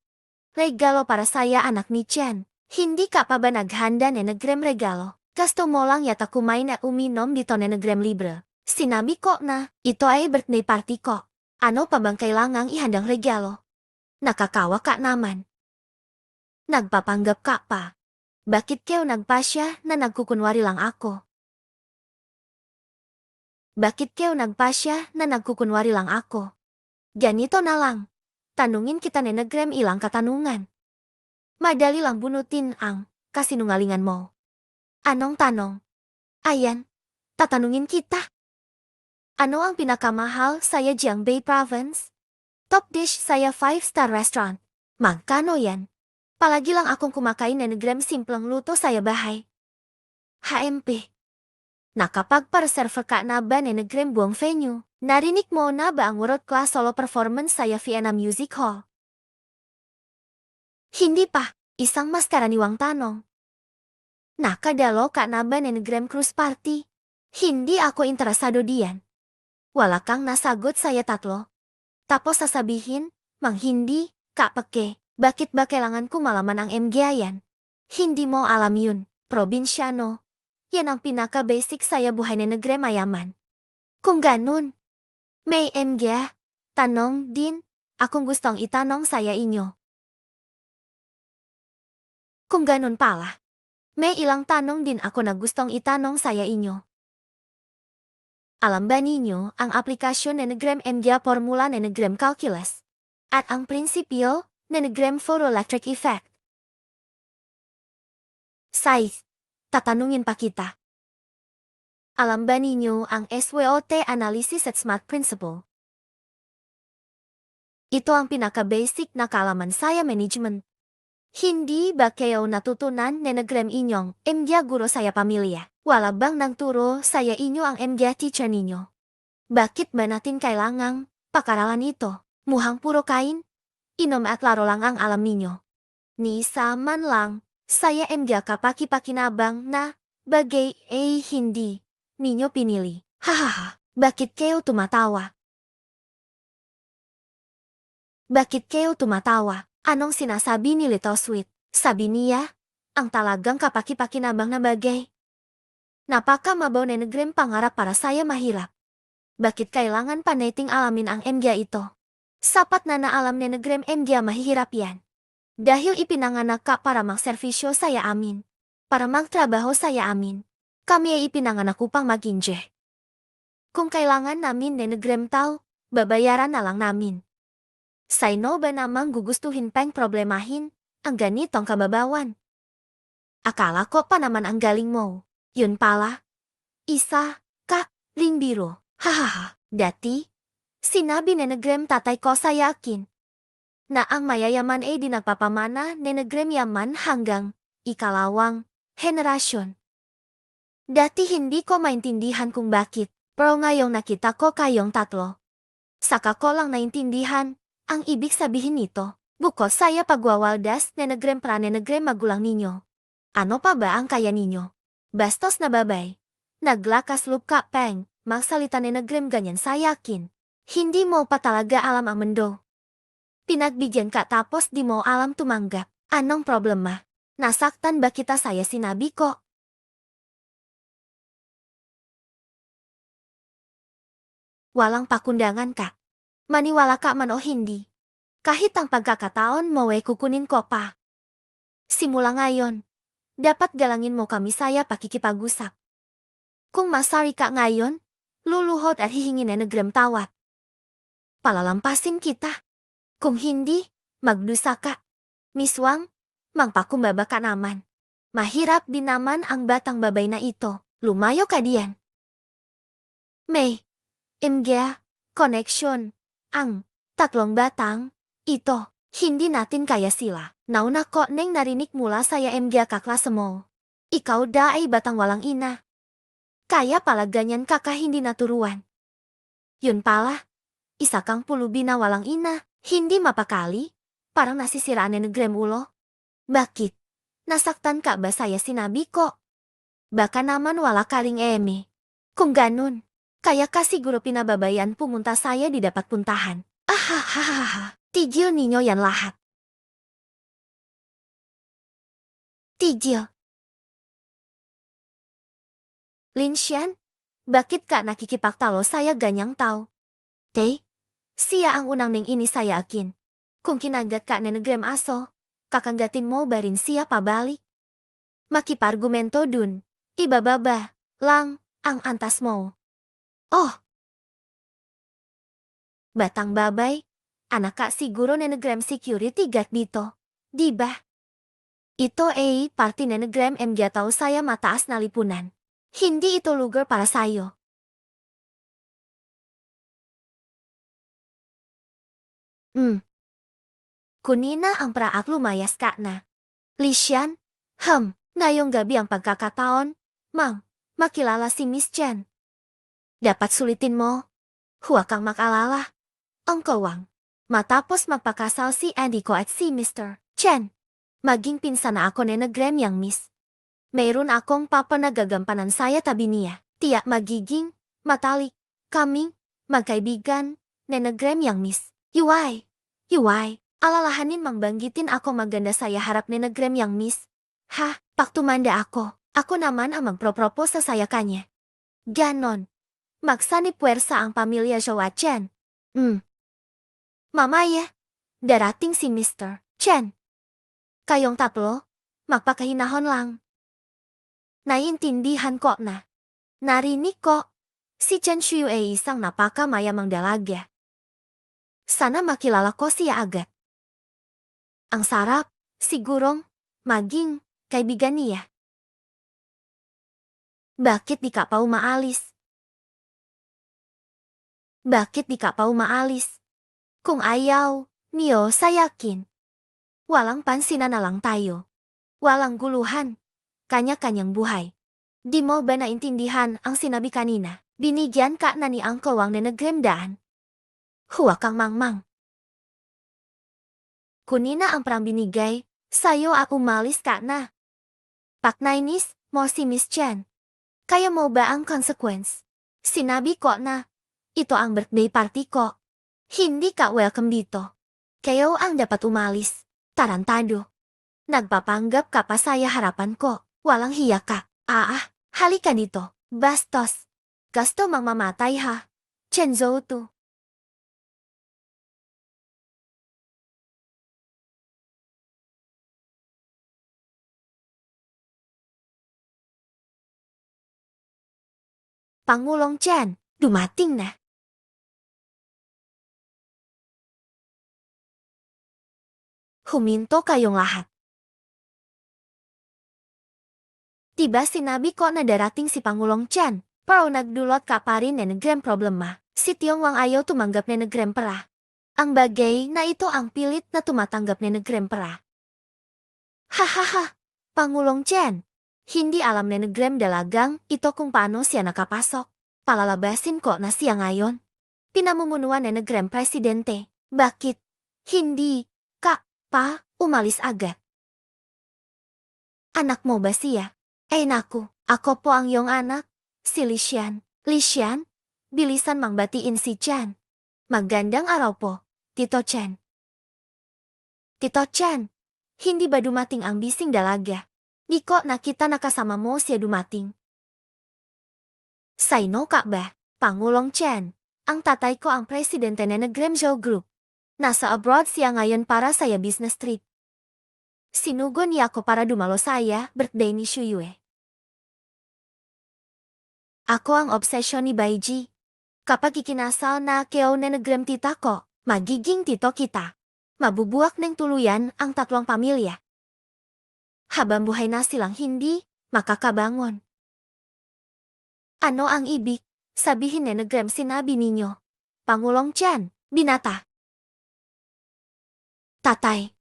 Regalo para saya anak ni Chen. Hindi ka pa ba naghanda na nagrem regalo? Gasto mo lang yata kumain at uminom dito na nagrem libre. Sinabi ko na, ito ay birthday party ko. Ano pa bang kailangang ihandang regalo? Nakakawa ka naman. Nagpapanggap ka pa. Bakit kayo nagpasya na nagkukunwari lang ako? Bakit kayo nagpasya na nagkukunwari lang ako? Ganito na lang. Tanungin kita na nagrem ilang katanungan. Madali lang bunutin ang kasinungalingan mo. Anong tanong? Ayan, tatanungin kita. Ano ang pinakamahal saya Jiangbei Province? Top dish saya 5-star restaurant. Magkano yan? Palagi lang akong kumakain na nagrem simpleng luto saya bahay. HMP. Nakapagpa-reserve ka na ba na nagrem buong venue? Narinig mo na ba ang world class solo performance saya Vienna Music Hall? Hindi pa. Isang mas karaniwang tanong. Nakadalo ka na ba na nagrem cruise party? Hindi ako interesado diyan. Wala kang nasagot saya tatlo. Tapos sasabihin, mang hindi, ka peke. Bakit ba kailangan ko malaman ang MG yan? Hindi mo alam yun, probinsyano. Yan ang pinaka-basic saya buhay na nagremayaman. Kung ganun, may MG, tanong din, akong gustong itanong saya inyo. Kung ganun pala, may ilang tanong din ako na gustong itanong saya inyo. Alam ba ninyo ang aplikasyon na nagrem MG formula na nagrem calculus? At ang prinsipyo na nagrem photoelectric effect? Size. Tatanungin pa kita. Alam ba ninyo ang SWOT analysis at SMART principle? Ito ang pinaka-basic na kaalaman saya management. Hindi ba kayo natutunan na nagrem inyong MG guro saya pamilya? Wala bang nang turo saya inyo ang MG teacher ninyo? Bakit ba natin kailangang pakaralan ito? Muhang puro kain? Inom at laro lang ang alam ninyo. Ni saman lang. Saya MG kapaki-pakinabang na bagay hindi ninyo pinili. Hahaha, bakit kayo tumatawa? Bakit kayo tumatawa? Anong sinasabi ni Little Sweet? Sabi niya, ang talagang kapaki-pakinabang na bagay. Napaka mabaw na nagrem pangarap para saya mahirap. Bakit kailangan pa nating alamin ang MG ito? Sapat na naalam na nagrem MG mahihirap yan. Dahil ipinanganak ka para magservisyo saya amin. Para magtrabaho saya amin. Kami ay ipinanganak upang maginje. Kung kailangan namin na nagrem tao, babayaran na lang namin. Sino ba namang gugustuhin pang problemahin ang ganitong kababawan? Akala ko pa naman ang galing mo. Yun pala. Isa, ka, ring biro. Hahaha, dati. Sinabi na nagrem tatay ko sa yakin na ang mayayaman ay di nagpapamana na nagrem yaman hanggang ikalawang henerasyon. Dati hindi ko maintindihan kung bakit, pero ngayong nakita ko kayong tatlo. Saka ko lang naintindihan ang ibig sabihin nito. Bukod saya pagwawaldas na nagrem pra na nagrem magulang ninyo. Ano pa ba ang kaya ninyo? Bastos na babay. Naglakas loob ka pang, magsalita na nagrem ganyan sa yakin. Hindi mo pa talaga alam ang mundo. Pinagbigyan ka tapos di mo alam tumanggap. Anong problema? Nasaktan ba kita saya sinabi ko? Walang pakundangan ka. Maniwala ka man o hindi. Kahit ang pagkakataon mo ay kukunin ko pa. Simula ngayon, dapat galangin mo kami saya pakikipag-usap. Kung masari ka ngayon, luluhod at hihingin enegram tawad. Palalampasin kita. Kung hindi, magdusa ka. Miss Wang, magpakumbaba ka naman. Mahirap din naman ang batang babay na ito. Lumayo ka diyan. May MGA connection. Ang tatlong batang ito, hindi natin kaya sila. Nauna ko neng narinig mula saya MGA kaklase mo. Ikaw da ay batang walang ina. Kaya pala ganyan kakak hindi naturuan. Yun pala, isa kang pulubi na walang ina, hindi mapakali, parang nasisiraan enegram ulo. Bakit? Nasaktan ka ba saya sinabi ko? Baka naman wala kaling eme. Kung ganun, kaya ka siguro pinababayan pumunta saya di dapat puntahan. Ahahaha, tigil ninyo yan lahat. Tigil. Linsyan, bakit ka nakikipaktalo saya ganyang tao? Siya ang unang ning ini saya akin. Kung kinagat ka nenegram aso, kakanggatin mo ba rin siya pabalik? Makipargumento dun, ibababa lang ang antas mo. Oh! Batang babay, anak ka siguro nenegram security guard dito, di ba? Ito ay party nenegram MG tao saya mataas na lipunan. Hindi ito lugar para sayo. Kunina ang praak lumayas ka na. Lisyan, ngayong gabi ang pagkakataon, makilala si Miss Chen. Dapat sulitin mo. Huwag kang makalala. Ang kawang. Matapos magpakasal si Andy ko at si Mr. Chen. Maging pinsan na ako nenegram yang Miss. Mayroon akong papanagagampanan saya tabi niya. Tiyak magiging matalik kaming magkaibigan nenegram yang Miss. Yuway. Alalahanin mangbanggitin ako maganda saya harap nenegram yang Miss. Paktumanda ako. Ako naman ang magpropropose sa saya kanya. Ganon. Magsani puwersa ang pamilya Jowa Chen. Mamaya, darating si Mr. Chen. Kayong tatlo, magpakahinahon lang. Naiintindihan ko na. Narinig ko, si Chen Shu ay isang napakamayamang dalaga. Sana makilala ko siya agad. Ang sarap, sigurong, maging kaibigan niya. Bakit di ka pa umaalis? Kung ayaw, niyo sayakin. Walang pansinan na lang tayo. Walang guluhan. Kanya-kanyang buhay. Di mo ba naintindihan ang sinabi kanina? Binigyan ka na ni Uncle Wang nenegram daan. Huwag kang mangmang. Kunina ang perang binigay, sayo ako umalis ka na. Paknainis mo si Miss Chen. Kaya mo ba ang consequence? Sinabi ko na, ito ang birthday party ko. Hindi ka welcome dito. Kayo ang dapat umalis. Tarantado. Nagpapanggap ka pa saya harapan ko. Walang hiya ka. Halika dito. Bastos. Gusto mang mamatay ha. Chenzo to. Pangulong Chen, dumating na. Huminto kayong lahat. Diba sinabi ko na darating si Pangulong Chen, pero nagdulot ka pa rin nenegram problema. Si Tiong Wang ayaw tumanggap nenegram pera. Ang bagay na ito ang pilit na tumatanggap nenegram pera. Hahaha, Pangulong Chen. Hindi alam nenegram dalagang ito kung paano siya nakapasok. Palalabasin ko na siya ngayon. Pinamumunuan nenegram presidente. Bakit? Hindi ka pa umalis agad. Anak mo ba siya? Naku, ako po ang iyong anak. Si Lisyan. Lisyan? Bilisan mangbatiin si Chen. Magandang araw po, Tito Chen. Tito Chen, hindi ba dumating ang bising dalaga? Di ko nakita nakasama mo siya dumating. Saino ka ba? Pangulong Chen. Ang tatay ko ang presidente nenegram Zhou Group. Nasa abroad siya ngayon para saya business trip. Sinugo ni ako para dumalo saya birthday ni Shuyue. Ako ang obsesyon ni Baiji. Kapag ikinasal na keo na nagram tita ko, magiging tito kita. Mabubuak ng tuluyan ang tatlong pamilya. Habang buhay na silang hindi makakabangon. Ano ang ibig sabihin na nagram sinabi ninyo? Pangulong Tian, binata. Tatay.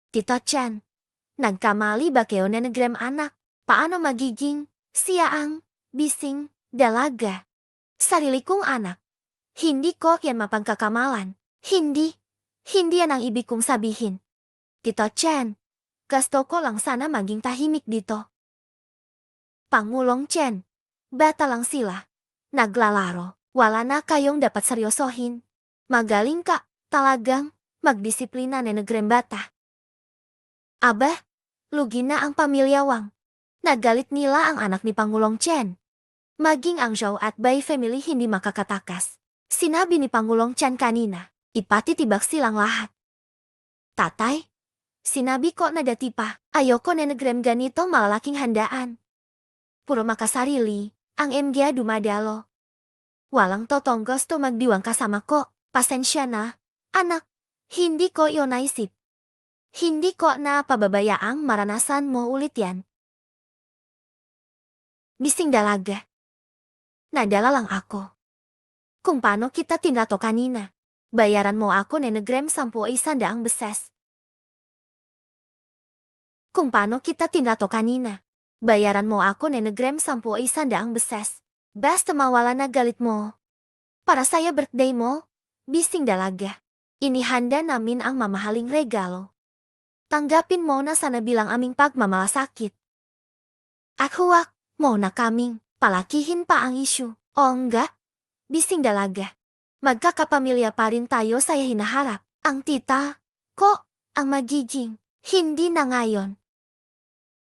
Tito Chan, nagkamali ba kayo na nagram anak? Paano magiging siya ang bising dalaga? Sarili kong anak. Hindi ko yan mapagkakamalan. Hindi yan ang ibig kong sabihin. Tito Chan, gusto ko lang sana maging tahimik dito. Pangulong Chen, bata lang sila. Naglalaro, wala na kayong dapat seryosohin. Magaling ka, talagang magdisiplina na nagrembata. Aba, lugi na ang pamilya Wang. Nagalit nila ang anak ni Pangulong Chen. Maging ang Zhao at Bai family hindi makakatakas. Sinabi ni Pangulong Chen kanina, ipatitibak silang lahat. Tatay, sinabi ko na dati pa, ayoko na nagrem ganito malalaking handaan. Puro makasarili, ang MG dumadalo. Walang totong gusto magdiwang kasama ko, pasensya na, anak, hindi ko iyon naisip. Hindi ko na pababayaang maranasan mo ulit yan. Bising dalaga. Nadala lang ako. Kung paano kita tinato kanina, bayaran mo ako na nagrem 10,100 beses. Kung paano kita tinato kanina, bayaran mo ako na nagrem 10,100 beses. Basta mawala na galit mo. Para saya birthday mo, bising dalaga. Inihanda namin ang mamahaling regalo. Tanggapin mo na sana bilang aming pagmamalasakit. At huwag mo na kaming palakihin pa ang isyu. O enggak, bising dalaga. Magkakapamilya pa rin tayo saya hinaharap. Ang tita ko ang magiging hindi na ngayon.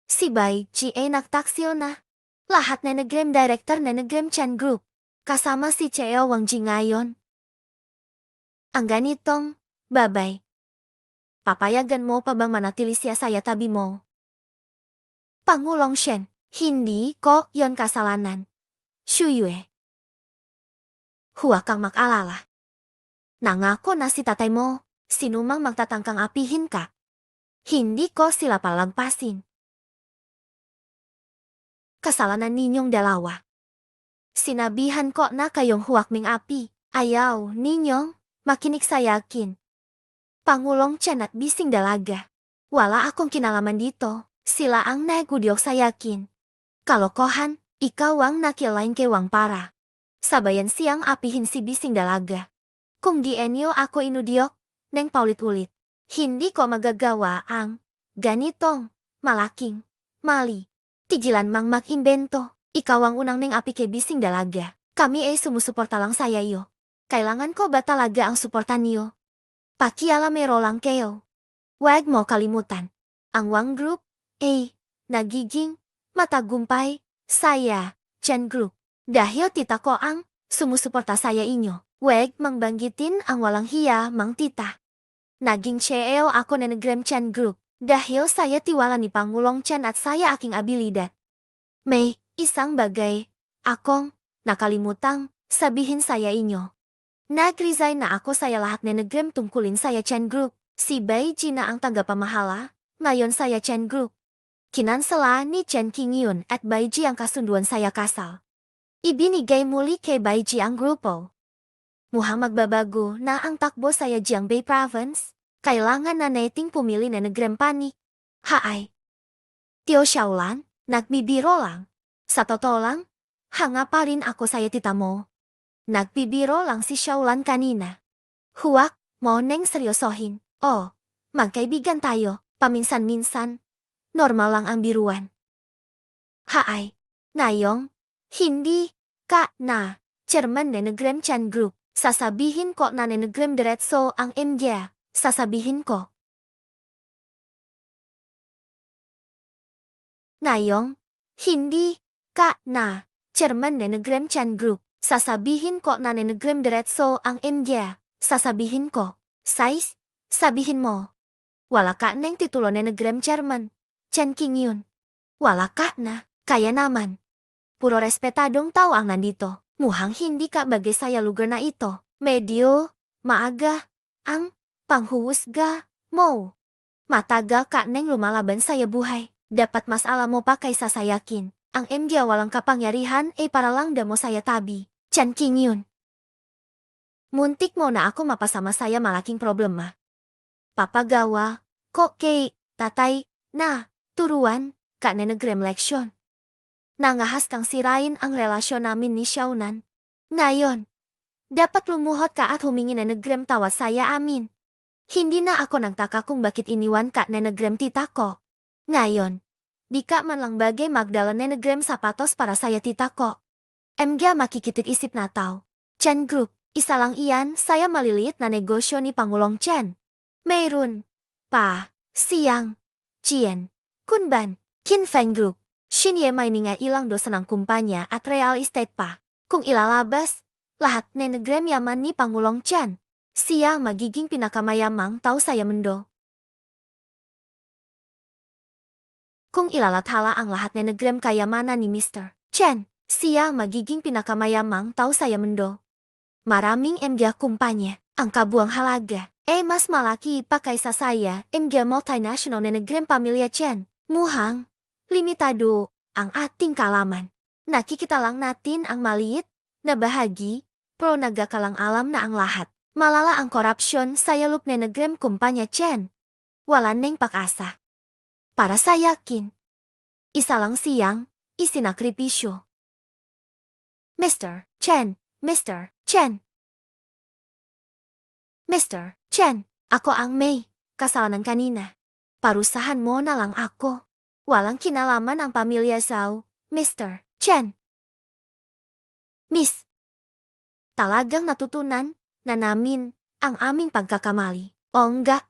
Si Bai Ji ay nagtaksil na. Lahat na nagrem director na nagrem Chan Group. Kasama si Cheo Wang Ji ngayon. Ang ganitong babay. Papayagan mo pa bang manatili siya saya tabi mo? Pangulong Shen, hindi ko yon kasalanan. Shuyue. Huwag kang mag-alala. Nangako na si tatay mo, sinumang magtatangkang apihin ka. Hindi ko sila palagpasin. Kasalanan ninyong dalawa. Sinabihan ko na kayong huwag ming api. Ayaw ninyong makinig sa yakin. Pangulong Chen at bising dalaga. Wala akong kinalaman dito. Sila ang nagudyok sa yakin. Kalokohan, ikaw ang nakilain kay Wang para. Sabayan siyang apihin si bising dalaga. Kung di enyo ako inudyok, neng paulit-ulit. Hindi ko magagawa ang ganitong malaking mali. Tigilan mang mag-imbento. Ikaw ang unang neng api kay bising dalaga. Kami ay sumusuporta lang sa iyo. Kailangan ko ba talaga ang suporta niyo? Pakialamero lang kayo. Huwag mo kalimutan. Ang Wang Group ay nagiging matagumpay saya Chen Group. Dahil tita ko ang sumusuporta saya inyo. Huwag mangbanggitin ang walang hiya mang tita. Naging CEO ako na nagrem Chen Group. Dahil saya tiwala ni Pangulong Chen at saya aking abilidad. May isang bagay akong nakalimutang sabihin saya inyo. Nag-resign na ako saya lahat na nagrem tungkulin saya Chen Group. Si Bai Ji na ang tagapamahala, ngayon saya Chen Group. Kinansala ni Chen Qingyun at Bai Ji ang kasunduan saya kasal. Ibinigay muli kay Bai Ji ang grupo. Mukhang magbabago na ang takbo saya Jiangbei Province. Kailangan na nating pumili na nagrem panik. Haay. Tio Xiaolan, nagbibiro lang. Sa totoo lang, hanga pa rin ako saya tita mo. Nagbibiro lang si Xiaolan kanina. Huwag mo neng seryosohin. Oh, magkaibigan tayo, paminsan-minsan. Normal lang ang biruan. Haay, Nayong, hindi ka na chairman na nagrem Chan Group. Sasabihin ko na nagrem diretso ang MG. Sasabihin ko. Nayong, hindi Kak na, Chairman Nenegram Chan Group. Sasabihin ko na Nenegram diretso ang India. Sasabihin ko. Sais, sabihin mo. Wala ka neng titulo Nenegram Chairman. Chan King yun. Wala ka na, kaya naman. Puro respetadong tao ang nandito. Muhang hindi ka bagay saya lugar na ito. Medyo, maaga, ang panghuhusga mo. Matagal ka neng lumalaban saya buhay. Dapat mas alam mo pa kaysa sa yakin. Ang India walang kapangyarihan para lang damo saya tabi. Chan King yun. Muntik mo na ako mapasama saya malaking problema. Papagawa, ko kay, tatay, na, turuan, ka Nenegram leksyon. Nangahas kang sirain ang relasyon namin ni Xiaonan. Ngayon, dapat lumuhot ka at humingi Nenegram tawad saya amin. Hindi na ako nagtaka kung bakit iniwan ka Nenegram tita ko. Ngayon, di ka man lang bagay magdala Nenegram sapatos para saya tita ko. Mga makikitit isip na tao. Chan Group, isa lang iyan saya maliliit na negosyo ni Pangulong Chan. Mayroon pa, siyang, Chien, Kunban, Kinfeng Group. Shinye may nga ilang dosa ng kumpanya at real estate pa. Kung ilalabas, lahat Nenegram yaman ni Pangulong Chan. Siya magiging pinakamayamang tao sa mundo. Kung ilalathala ang lahat Nenegram kayamanan ni Mr. Chen, siya magiging pinakamayamang tao sa mundo. Maraming mga kumpanya, ang kabuang halaga, mas malaki pa kaysa saya, mga multinational Nenegram pamilya Chen. Muhang limitado ang ating kalaman. Nakikita lang natin ang maliit na bahagi, pero nagkakalang alam na ang lahat. Malala ang korupsyon sa yalup Nenegram kumpanya Chen. Wala neng pag-asa. Para sa yakin, isa lang siyang isinakripisyo. Mr. Chen, Mr. Chen. Mr. Chen, ako ang may kasalanan kanina. Parusahan mo na lang ako. Walang kinalaman ang pamilya Zhao, Mr. Chen. Miss, talagang natutunan na namin ang aming pagkakamali. O nga,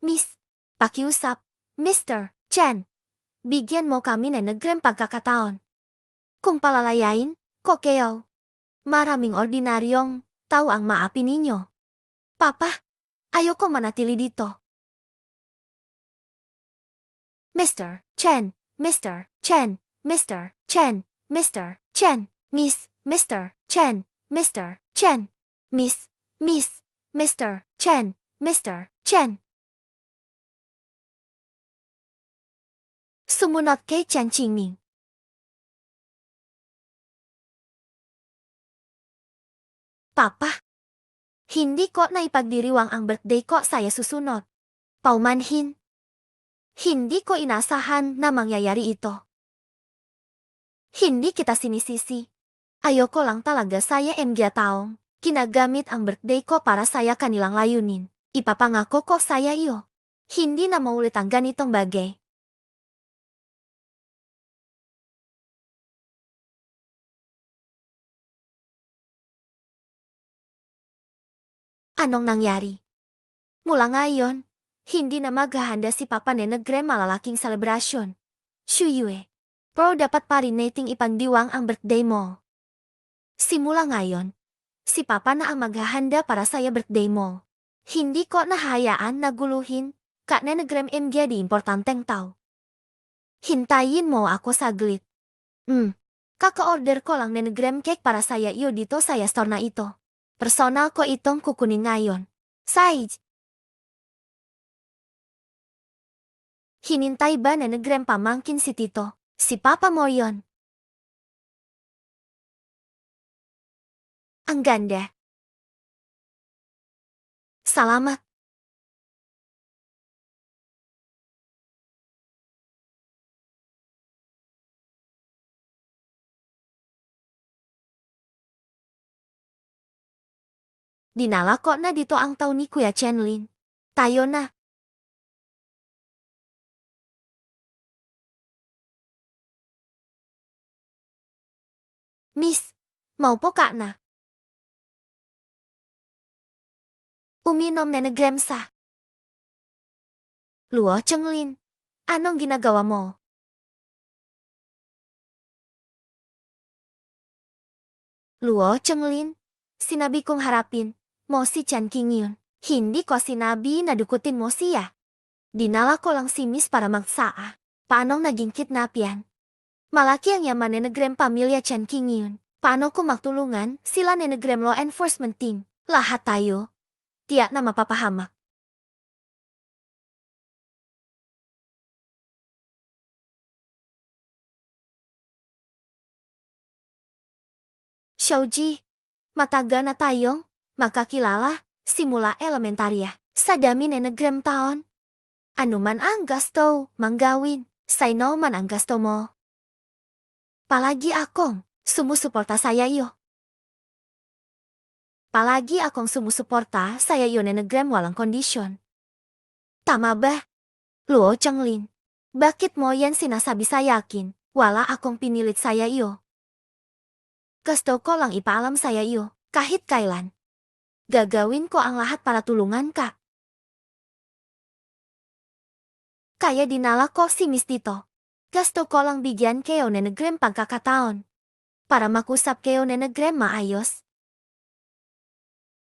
Miss, pakiusap, Mr. Chen. Bigyan mo kami ng Nenegram pagkakataon. Kung palalayain, ko kayo. Maraming ordinaryong tao ang maapi ninyo. Papa, ayoko manatili dito. Mr. Chen, Mr. Chen, Mr. Chen, Mr. Chen, Miss, Mr. Chen, Mr. Chen, Miss, Miss, Mr. Chen, Mr. Chen. Sumunod kay Chen Qingming. Papa, hindi ko na ipagdiriwang ang birthday ko saya susunod. Paumanhin. Hindi ko inasahan na mangyayari ito. Hindi kita sinisisi. Ayoko lang talaga saya mga taong kinagamit ang birthday ko para saya kanilang layunin. Ipapangako ko saya iyo. Hindi na maulit ang ganitong bagay. Anong nangyari? Mula ngayon, hindi na maghahanda si Papa Nenegram malalaking selebrasyon. Shuyue. Pero dapat pa rin nating ipangdiwang ang birthday mo. Simula ngayon, si Papa na ang maghahanda para saya birthday mo. Hindi ko nahayaan na guluhin, ka Nenegram mga di importanteng tao. Hintayin mo ako saglit. Kaka-order ko lang Nenegram cake para saya iyo dito sa store na ito. Personal ko itong kukunin ngayon. Size. Hinintay ba Nenegram pamangkin si Tito? Si Papa mo yon. Ang ganda. Salamat. Dinala ko na dito ang taon ni Kuya Chenlin. Tayo na. Miss, maupo ka na. Uminom Nenegram sa. Luo Chenlin, anong ginagawa mo? Luo Chenglin, sinabi kong harapin, mo si Chan Kingyun. Hindi ko sinabi na dukutin mo siya. Dinala ko lang si Miss para magsaa. Paano naging kidnap yan? Malaki ang yaman nenegrem pamilya Chan Kingyun. Paano ko magtulungan sila nenegrem law enforcement team? Lahat tayo. Tiyak na mapapahamak. Xiaoji, matagal na tayong magkakilala simula elementarya. Sa dami nenegrem taon. Ano man ang gasto manggawin, sino man ang gasto mo. Palagi akong sumusuporta saya iyo. Palagi akong sumusuporta saya iyo nenegrem walang kondisyon. Tama ba? Luo Chenglin, bakit mo yan sinasabi sa yakin? Wala akong pinilit saya iyo. Gusto ko lang ipaalam saya iyo, kahit kailan. Gagawin ko ang lahat para tulungan ka. Kaya dinala ko si Miss dito. Gusto ko lang bigyan kayo nenegrem pagkakataon. Para makusap kayo nenegrem maayos.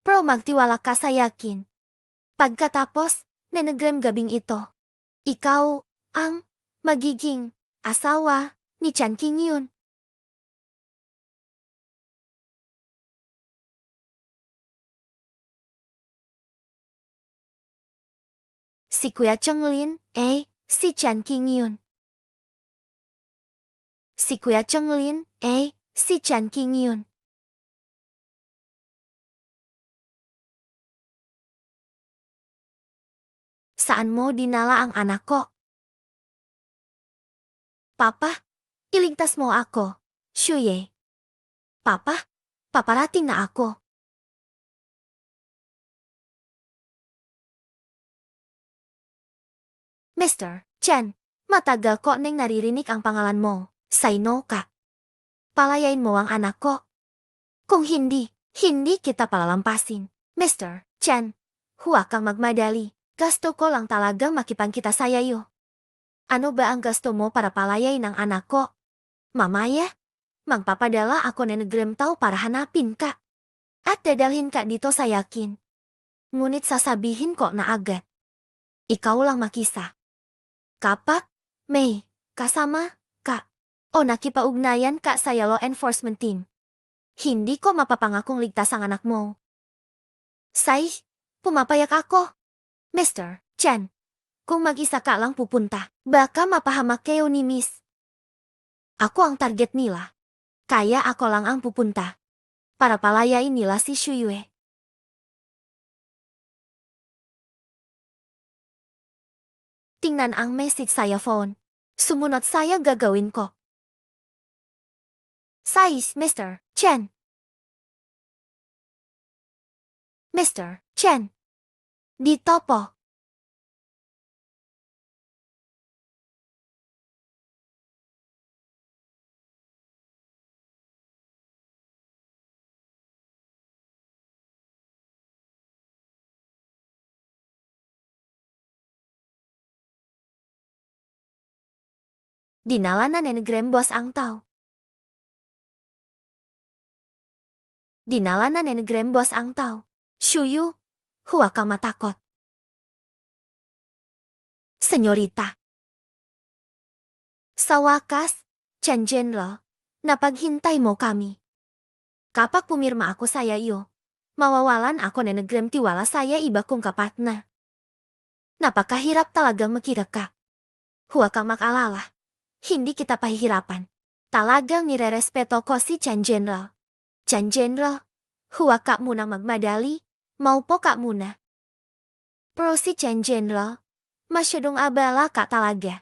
Pero magtiwala ka sa yakin. Pagkatapos, nenegrem gabing ito. Ikaw ang magiging asawa ni Chan Kingyun. Si Kuya Chenglin, si Chan Kingyun. Si Kuya Chenglin, si Chan Kingyun. Saan mo dinala ang anak ko? Papa, iligtas mo ako. Shuye. Papa, paparating na ako. Mr. Chen, matagal ko nang naririnig ang pangalan mo. Sino ka? Palayain mo ang anak ko. Kung hindi, hindi kita palalampasin. Mr. Chen, huwag kang magmadali. Gusto ko lang talagang makipagkita sa iyo. Ano ba ang gusto mo para palayain ang anak ko? Mamaya, magpapadala ako ng Gremtao para hanapin ka. At dadalhin ka dito sa yakin. Ngunit sasabihin ko na agad. Ikaw lang makisa. Kapag may kasama ka o nakipaugnayan ka sa law enforcement team, hindi ko mapapangakong ligtas ang anak mo. Say, pumapayak ako. Mr. Chen, kung mag-isa ka lang pupunta, baka mapahamak kayo ni Miss. Ako ang target nila. Kaya ako lang ang pupunta. Para palayain nila si Shuyue. Tingnan ang message saya phone. Sumunod saya gagawin ko. Size, Mr. Chen. Mr. Chen. Dito po. Dinala na ni Grembos ang tao. Dinala na ni Grembos ang tao. Shuyu, huwag kang matakot. Senyorita. Sa wakas, Chen General, napaghintay mo kami. Kapag pumirma ako sa iyo, mawawalan ako na nagremtiwala saya iba kong kapat na. Napakahirap talagang makita ka. Huwag kang mag-alala. Hindi kita pahihirapan. Talagang nirerespeto ko si Chen General. Chen General, huwag ka muna magmadali. Maupo ka muna. Pero si Chen General, masyadong abala ka talaga.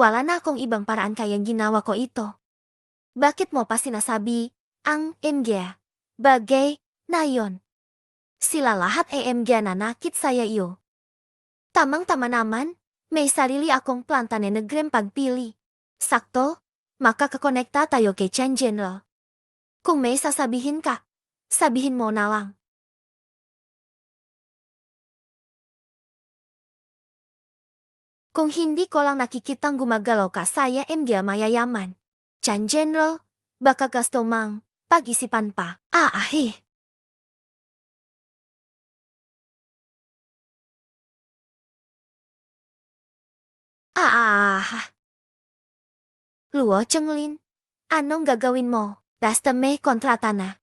Wala na akong ibang paraan kaya ginawa ko ito. Bakit mo pa sinasabi, ang MG? Bagay na yon. Sila lahat ay MG na nakit saya iyo. Tamang-tama naman, may sarili akong planta na nagrem pagpili. Sakto, makakakonekta tayo kay Chen General. Kung may sasabihin ka, sabihin mo na lang. Kung hindi ko lang nakikitang gumagalaw ka saya MG mayayaman. Chan General, baka gusto mang pag-isipan pa. Ah, Luo Chenglin, anong gagawin mo? Basta may kontrata na.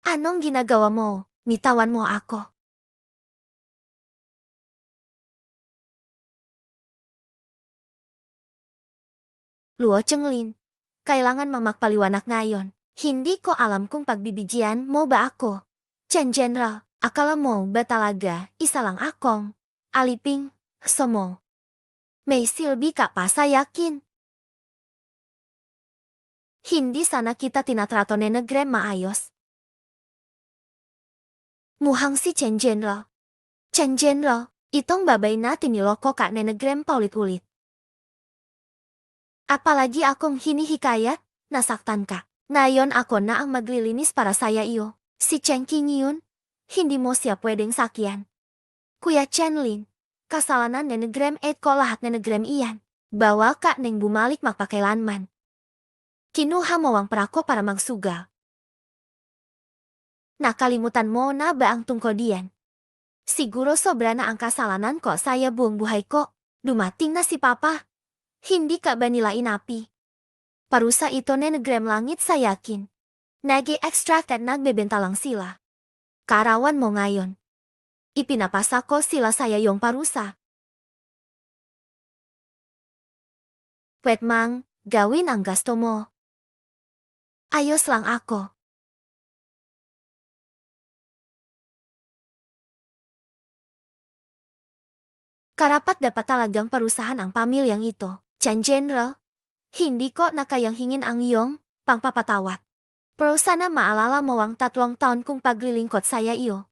Anong ginagawa mo? Mitawan mo ako. Luo Chenglin, kailangan magpaliwanag ngayon. Hindi ko alam kung pagbibigyan mo ba ako. Chen General, akala mo ba talaga isa lang akong aliping somo? May silbi ka pa sa yakin. Hindi sana kita tinatrato ni Negrem maayos. Muhang si Chen General. Chen General, itong babay na tiniloko ka ni Negrem paulit-ulit. Apalagi akong hinihikayat, nasaktan ka. Ngayon ako na ang maglilinis para saya iyo. Si Chen King yun, hindi mo siya pwedeng sakyan. Kuya Chenlin, kasalanan ni Negrem ko lahat ni Negrem iyan. Bawa ka neng bumalik magpakailanman. Kinuha mo ang prako para magsugal. Nakalimutan mo na ba ang tungkol diyan? Siguro sobra na ang kasalanan ko saya buong buhay ko. Dumating na si Papa. Hindi ka ba nila inapi? Parusa ito ni Negrem langit sa yakin. Nag-i-extract at nagbebenta lang sila. Karawan mo ngayon. Ipinapasa ko sila saya yung parusa. Pwet mang, gawin ang gasto mo. Ayos lang ako. Karapat dapat talagang parusahan ang pamilyang ito. Chan General, hindi ko na kayang hingin ang iyong pangpapatawad. Pero sana maalala mo ang 3 taon kong paglilingkod saya iyo.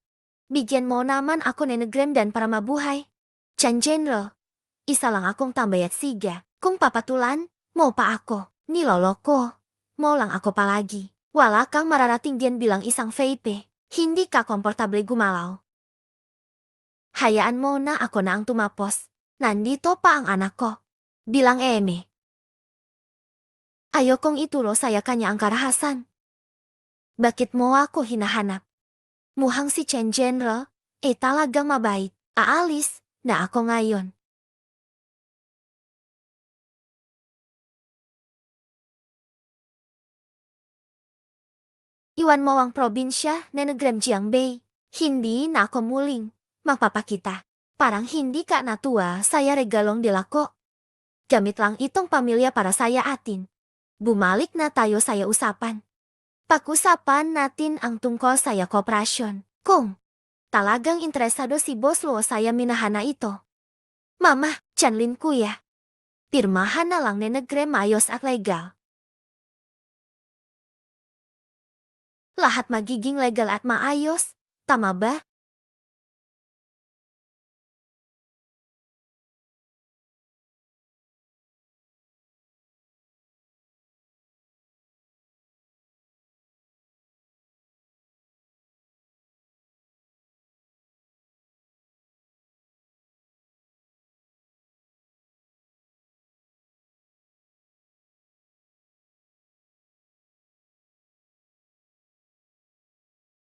Bigyan mo naman ako ni Negrem dan para mabuhay. Chan General, isa lang akong tambay at siga. Kung papatulan, mo pa ako. Niloloko. Mo lang ako palagi. Wala kang mararating diyan bilang isang feipe. Hindi ka komportable gumalaw. Hayaan mo na ako na ang tumapos. Nandito pa ang anak ko. Bilang eme. Ayokong ituro saya kanya ang karahasan. Bakit mo ako hinahanap? Muhang si Chen General, talagang mabait. Aalis na ako ngayon. Iwan mo ang probinsya na Negrem Jiangbei. Hindi na ako muling magpapakita. Parang hindi ka natuwa saya regalong dilako. Gamit lang itong pamilya para saya atin. Bumalik na tayo saya usapan. Pag-usapan natin ang tungkol saya kooperasyon. Kung talagang interesado si Boss Luo saya minahana ito. Mama, Chanlin kuya. Pirmahan na lang ni Negrem ayos at legal. Lahat magiging legal at maayos. Tama ba?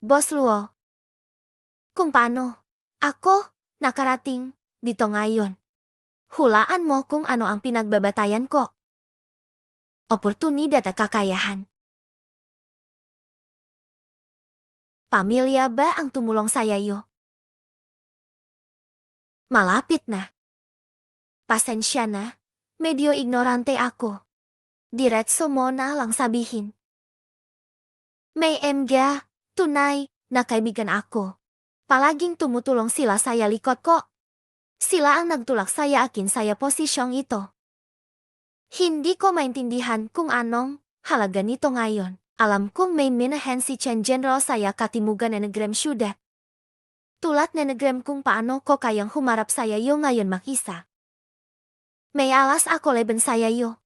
Boss Luo. Kung paano? Ako, nakarating, dito ngayon. Hulaan mo kung ano ang pinagbabatayan ko. Oportunidad at kakayahan. Pamilya ba ang tumulong sa iyo? Malapit na. Pasensya na, medyo ignorante ako. Diretso mo na lang sabihin. May MG, tunay, na kaibigan ako. Palaging tumutulong sila saya likod ko. Sila ang nagtulak saya akin saya posisyong ito. Hindi ko maintindihan kung anong halaga nito ngayon. Alam kong may minahan si Chen General saya katimugan na Negrem syudad. Tulat na Negrem kung paano ko kayang humarap saya yo ngayon makisa. May alas ako leben saya yo.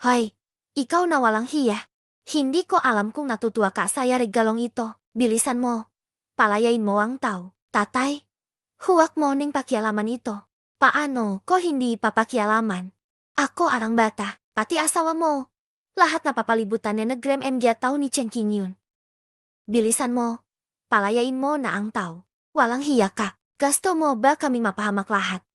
Hoy, ikaw na walang hiya. Hindi ko alam kung natutua ka saya regalong ito. Bilisan mo. Palayain mo ang tao. Tatay, huwag mo ning pakialaman ito. Paano ko hindi papakialaman? Ako arang bata, pati asawa mo. Lahat na papalibutan na nag-gram tao ni Chen King yun. Bilisan mo. Palayain mo na ang tao. Walang hiya ka. Gusto mo ba kami mapahamak lahat?